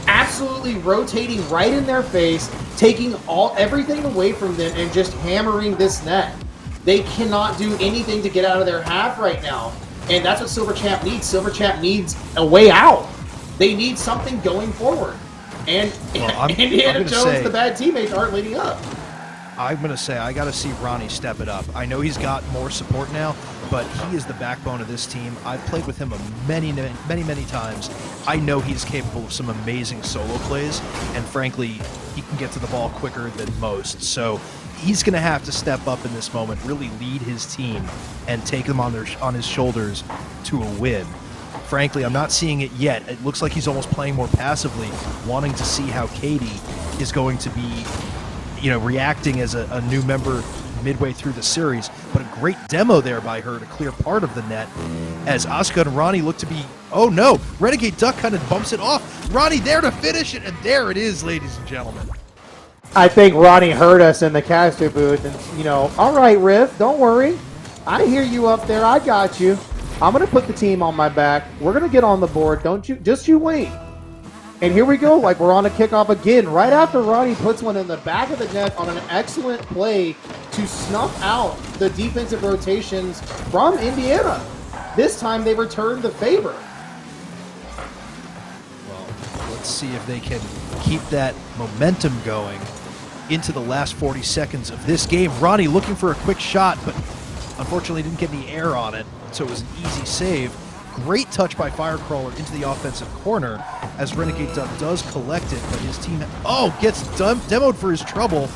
absolutely rotating right in their face, taking everything away from them and just hammering this net. They cannot do anything to get out of their half right now. And that's what Silver Champ needs. Silver Champ needs a way out. They need something going forward. And Indiana Jones, the bad teammates, aren't leading up. I'm going to say I got to see Ronnie step it up. I know he's got more support now, but he is the backbone of this team. I've played with him many times. I know he's capable of some amazing solo plays, and frankly, he can get to the ball quicker than most. So he's going to have to step up in this moment, really lead his team, and take them on his shoulders to a win. Frankly, I'm not seeing it yet. It looks like he's almost playing more passively, wanting to see how Katie is going to be, reacting as a new member midway through the series. But a great demo there by her to clear part of the net as Asuka and Ronnie look to be, oh no, Renegade Duck kind of bumps it off. Ronnie there to finish it, and there it is, ladies and gentlemen. I think Ronnie heard us in the caster booth and, all right, Riff, don't worry. I hear you up there. I got you. I'm going to put the team on my back. We're going to get on the board. Just you wait. And here we go, like we're on a kickoff again, right after Ronnie puts one in the back of the net on an excellent play to snuff out the defensive rotations from Indiana. This time they returned the favor. Well, let's see if they can keep that momentum going into the last 40 seconds of this game. Ronnie looking for a quick shot, but unfortunately didn't get any air on it, so it was an easy save. Great touch by Firecrawler into the offensive corner as Renegade Duck does collect it, but his team, gets demoed for his trouble.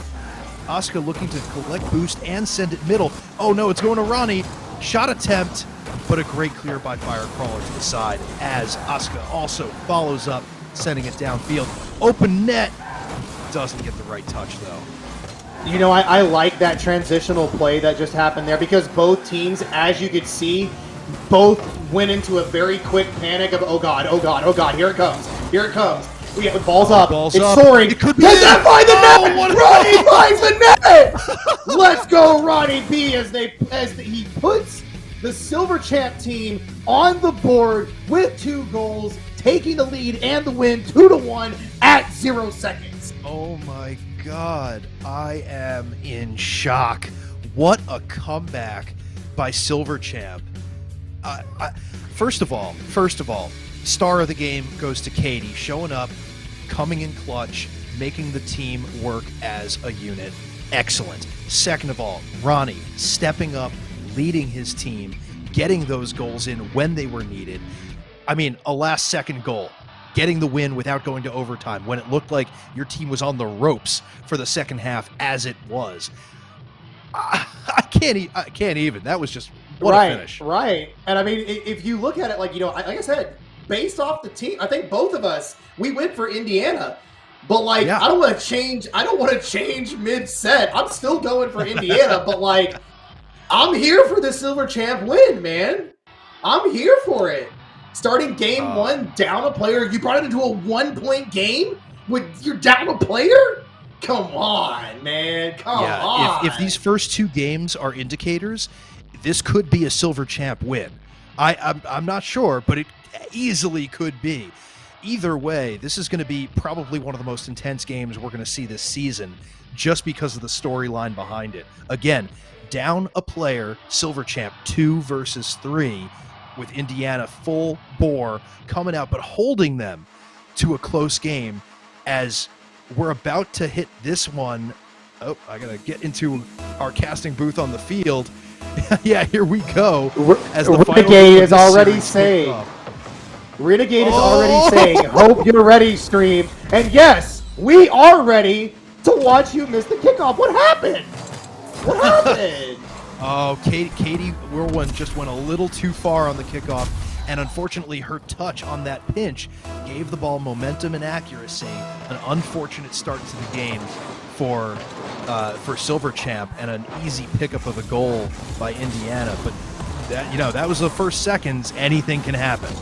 Asuka looking to collect boost and send it middle. Oh no, it's going to Ronnie. Shot attempt, but a great clear by Firecrawler to the side as Asuka also follows up, sending it downfield. Open net. Doesn't get the right touch though. I like that transitional play that just happened there because both teams, as you could see, both went into a very quick panic of, oh God, here it comes. We have the balls up. It's soaring. It could be Does that find the net? Ronnie finds the net! Let's go, Ronnie B, as he puts the Silver Champ team on the board with 2 goals, taking the lead and the win 2-1 at 0 seconds. Oh my God, I am in shock. What a comeback by Silver Champ. First of all, star of the game goes to Katie, showing up, coming in clutch, making the team work as a unit. Excellent. Second of all, Ronnie stepping up, leading his team, getting those goals in when they were needed. I mean, a last-second goal, getting the win without going to overtime when it looked like your team was on the ropes for the second half, as it was. I can't even. That was just what a finish. Right. And I mean, if you look at it, like I said, based off the team, I think both of us, we went for Indiana. But I don't want to change mid-set. I'm still going for Indiana, but I'm here for the Silver Champ win, man. I'm here for it. Starting game 1 down a player, you brought it into a 1-point game with you're down a player? Come on, man. Come on. If these first 2 games are indicators, this could be a Silver Champ win. I'm not sure, but it easily could be. Either way, this is going to be probably one of the most intense games we're going to see this season just because of the storyline behind it. Again, down a player, Silver Champ 2 versus 3, with Indiana full bore coming out, but holding them to a close game as we're about to hit this one. Oh, I got to get into our casting booth on the field. Yeah, here we go. As the Renegade is already saying. Renegade is already saying, hope you're ready, stream. And yes, we are ready to watch you miss the kickoff. What happened? What happened? Oh, Katie Whirlwind just went a little too far on the kickoff, and unfortunately her touch on that pinch gave the ball momentum and accuracy. An unfortunate start to the game for Silver Champ, and an easy pickup of a goal by Indiana. But that was the first seconds. Anything can happen.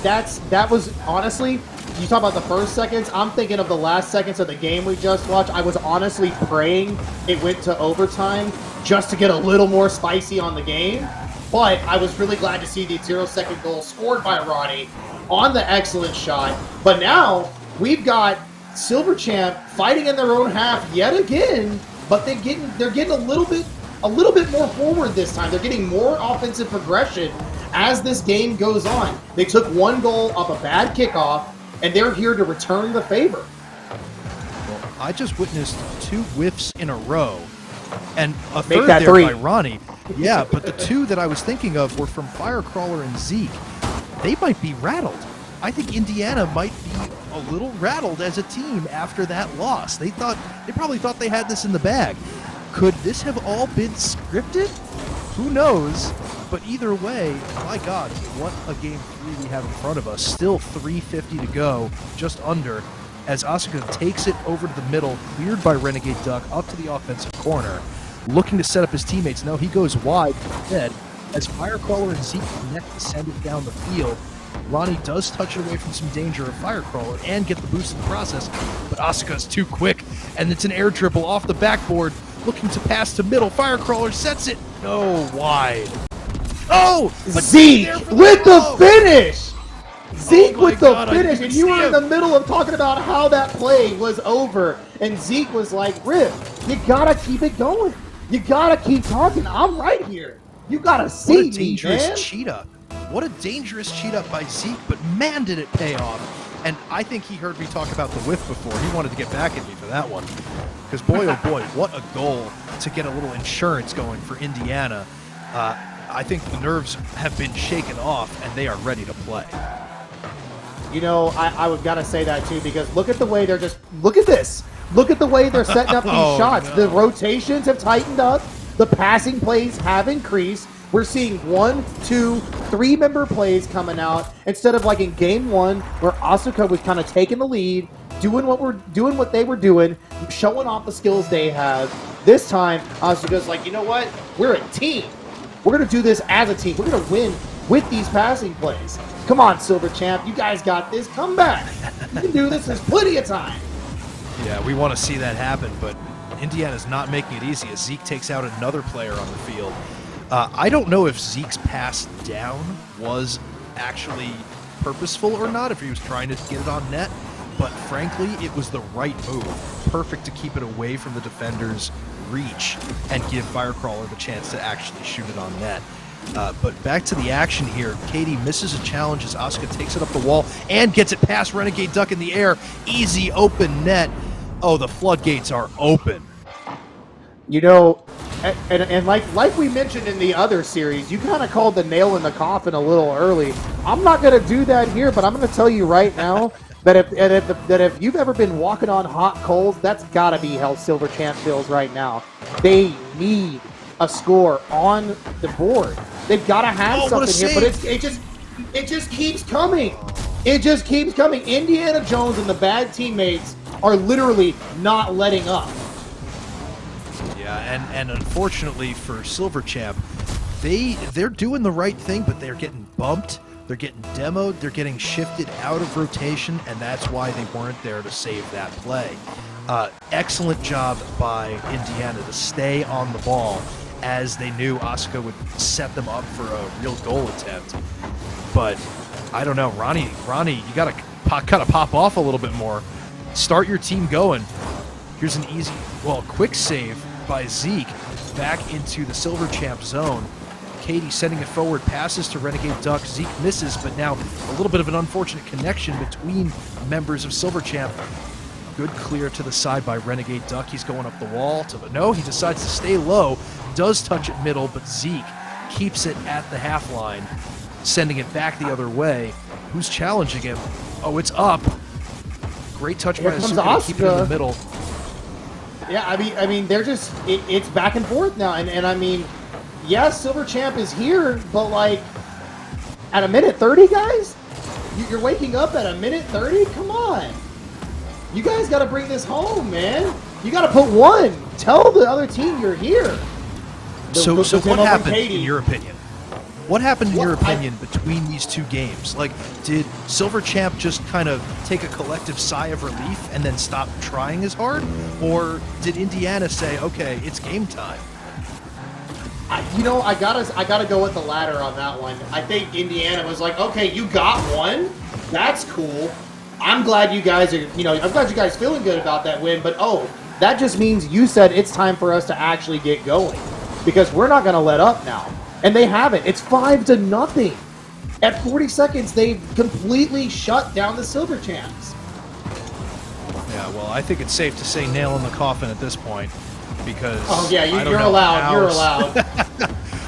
That was honestly, you talk about the first seconds, I'm thinking of the last seconds of the game we just watched. I was honestly praying it went to overtime just to get a little more spicy on the game. But I was really glad to see the 0-second goal scored by Ronnie on the excellent shot. But now we've got Silver Champ fighting in their own half yet again but they're getting a little bit more forward this time. They're getting more offensive progression as this game goes on. They took one goal off a bad kickoff, and they're here to return the favor. Well, I just witnessed 2 whiffs in a row, and a Make third that there 3. by Ronnie. Yeah, but the 2 that I was thinking of were from Firecrawler and Zeke. They might be rattled. I think Indiana might be a little rattled as a team after that loss. They probably thought they had this in the bag. Could this have all been scripted? Who knows? But either way, my God, what a game 3 we have in front of us. Still 3:50 to go, just under, as Asuka takes it over to the middle, cleared by Renegade Duck, up to the offensive corner, looking to set up his teammates. No, he goes wide instead, as Firecrawler and Zeke connect to send it down the field. Ronnie does touch it away from some danger of Firecrawler and get the boost in the process, but Asuka's too quick, and it's an air dribble off the backboard, looking to pass to middle. Firecrawler sets it. No, wide. Oh! But Zeke there for with the goal. finish! Zeke my with the God, I finish, didn't and you see were in him. the middle of talking about how that play was over, and Zeke was like, Riff, you gotta keep it going. You gotta keep talking. I'm right here. You gotta What see a me, dangerous man. cheat up. What a dangerous cheat up by Zeke, but man, did it pay off. And I think he heard me talk about the whiff before. He wanted to get back at me for that one. Because boy, oh boy, what a goal to get a little insurance going for Indiana. I think the nerves have been shaken off, and they are ready to play. You know, I would gotta say that too, because look at the way look at this. Look at the way they're setting up these Oh, shots. no. The rotations have tightened up. The passing plays have increased. We're seeing 1, 2, 3-member plays coming out instead of like in game 1 where Asuka was kind of taking the lead, doing what they were doing, showing off the skills they have. This time, Asuka's like, you know what? We're a team. We're gonna do this as a team. We're gonna win with these passing plays. Come on, Silver Champ. You guys got this. Come back. You can do this. There's plenty of time. Yeah, we want to see that happen, but Indiana's not making it easy as Zeke takes out another player on the field. I don't know if Zeke's pass down was actually purposeful or not, if he was trying to get it on net, but frankly, it was the right move. Perfect to keep it away from the defender's reach and give Firecrawler the chance to actually shoot it on net. But back to the action here. Katie misses a challenge as Asuka takes it up the wall and gets it past Renegade Duck in the air. Easy open net. Oh, the floodgates are open. You know, and like we mentioned in the other series, you kind of called the nail in the coffin a little early. I'm not going to do that here, but I'm going to tell you right now that if you've ever been walking on hot coals, that's got to be how Silver Champ feels right now. They need a score on the board. They've got to have something here, but it just keeps coming. It just keeps coming. Indiana Jones and the bad teammates are literally not letting up. Yeah, and unfortunately for Silver Champ, they're doing the right thing, but they're getting bumped, they're getting demoed, they're getting shifted out of rotation, and that's why they weren't there to save that play. Excellent job by Indiana to stay on the ball, as they knew Asuka would set them up for a real goal attempt. But I don't know, Ronnie, you gotta kind of pop off a little bit more. Start your team going. Here's an easy, quick save by Zeke back into the Silver Champ zone. Katie sending it forward, passes to Renegade Duck. Zeke misses, but now a little bit of an unfortunate connection between members of Silver Champ. Good clear to the side by Renegade Duck. He's going up the wall. No, he decides to stay low. Does touch it middle, but Zeke keeps it at the half line, sending it back the other way. Who's challenging him? Oh, it's up. Great touch by Asuka to keep it in the middle. Yeah, I mean, they're just it's back and forth now, and I mean, yes, Silver Champ is here, but like at a minute 30, guys, you're waking up at a minute 30. Come on, you guys got to bring this home, man. You got to put one. Tell the other team you're here. So what Demo and happened, Katie. in your opinion? What happened, in your opinion, between these two games? Like, did Silver Champ just kind of take a collective sigh of relief and then stop trying as hard? Or did Indiana say, okay, it's game time? I gotta go with the latter on that one. I think Indiana was like, okay, you got one. That's cool. I'm glad you guys are, I'm glad you guys feeling good about that win, but that just means you said it's time for us to actually get going because we're not going to let up now. And they haven't. It's 5-0. At 40 seconds, they've completely shut down the Silver Champs. Yeah, well, I think it's safe to say nail in the coffin at this point because you're allowed. You're allowed.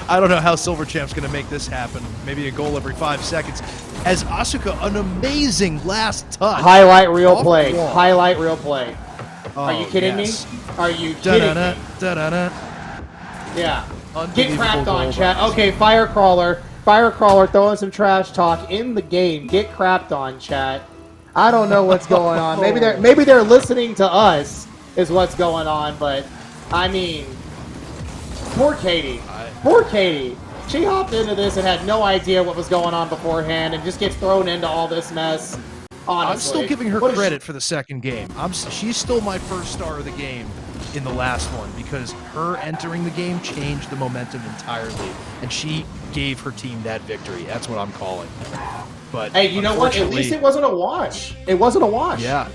I don't know how Silver Champ's going to make this happen. Maybe a goal every 5 seconds. As Asuka, an amazing last touch. Highlight reel play. Highlight reel play. Oh, Are you kidding me? Are you kidding me? Yeah. Get crapped on, chat. Okay, Firecrawler. Firecrawler throwing some trash talk in the game. Get crapped on, chat. I don't know what's going on. Maybe they're listening to us is what's going on, but I mean, poor Katie. Poor Katie. She hopped into this and had no idea what was going on beforehand and just gets thrown into all this mess. Honestly. I'm still giving her credit for the second game. She's still my first star of the game in the last one because her entering the game changed the momentum entirely, and she gave her team that victory. That's what I'm calling. But hey, you know what? At least it wasn't a wash. It wasn't a wash. Yeah.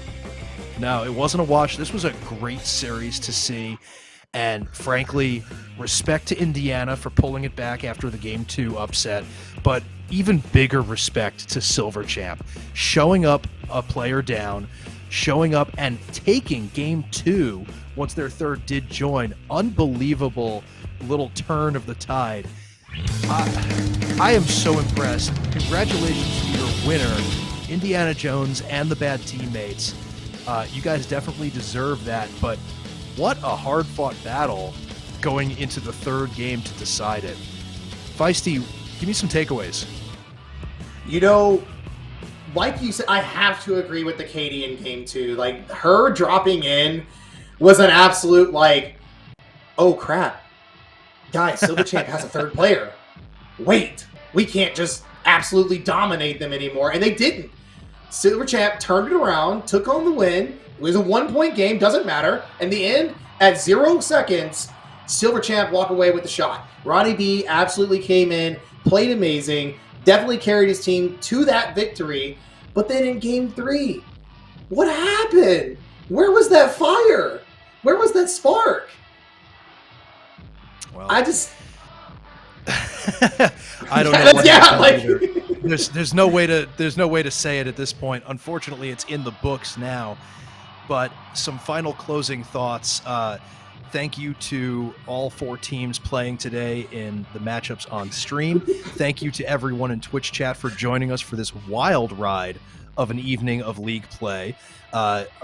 No, it wasn't a wash. This was a great series to see. And frankly, respect to Indiana for pulling it back after the Game 2 upset, but even bigger respect to Silver Champ. Showing up a player down, showing up and taking Game 2 once their third did join. Unbelievable little turn of the tide. I am so impressed. Congratulations to your winner, Indiana Jones, and the bad teammates. You guys definitely deserve that, but what a hard-fought battle going into the third game to decide it. Feisty, give me some takeaways. You know, like you said, I have to agree with the Katie in Game 2. Like, her dropping in was an absolute, like, oh, crap. Guys, Silver Champ has a third player. Wait, we can't just absolutely dominate them anymore. And they didn't. Silver Champ turned it around, took home the win. It was a 1-point game, doesn't matter. In the end, at 0 seconds, Silver Champ walked away with the shot. Ronnie B absolutely came in, played amazing, definitely carried his team to that victory. But then in Game 3, what happened? Where was that fire? Where was that spark? Well, I just... I don't know. Yeah, there's no way to say it at this point. Unfortunately, it's in the books now. But some final closing thoughts. Thank you to all 4 teams playing today in the matchups on stream. Thank you to everyone in Twitch chat for joining us for this wild ride of an evening of League play.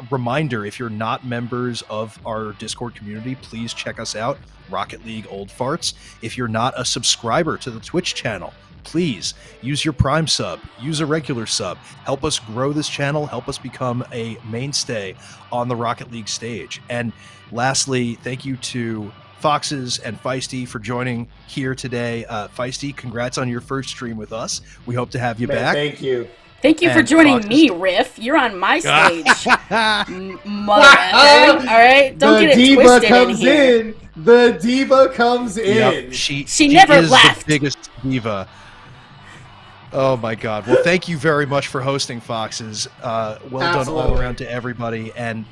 Reminder, if you're not members of our Discord community, please check us out, Rocket League Old Farts. If you're not a subscriber to the Twitch channel, please use your Prime sub, use a regular sub, help us grow this channel, help us become a mainstay on the Rocket League stage. And lastly, thank you to Foxes and Feisty for joining here today. Feisty, congrats on your first stream with us. We hope to have you back. Thank you. Thank you for joining me, Riff. You're on my stage. Mother effer. All right? Don't get it twisted in here. The diva comes in. Yep, she never is left. The biggest diva. Oh my God. Well, thank you very much for hosting, Foxes. Well done all around to everybody. And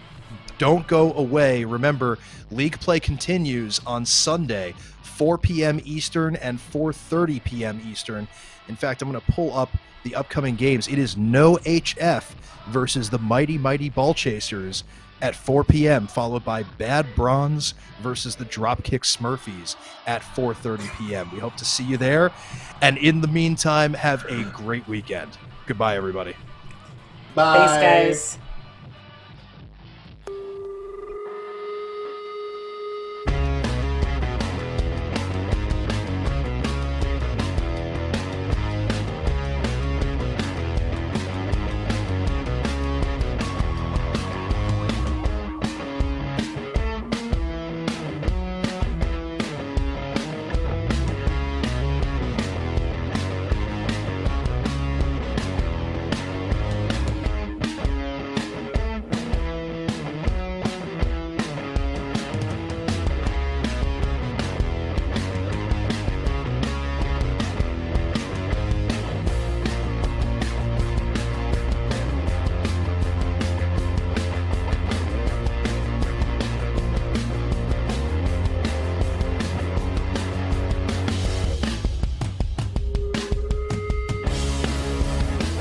don't go away. Remember, League play continues on Sunday, 4 p.m. Eastern and 4:30 p.m. Eastern. In fact, I'm going to pull up the upcoming games. It is No HF versus the Mighty Ball Chasers at 4 p.m., followed by Bad Bronze versus the Dropkick Smurfies at 4:30 p.m. We hope to see you there. And in the meantime, have a great weekend. Goodbye, everybody. Bye. Thanks, guys.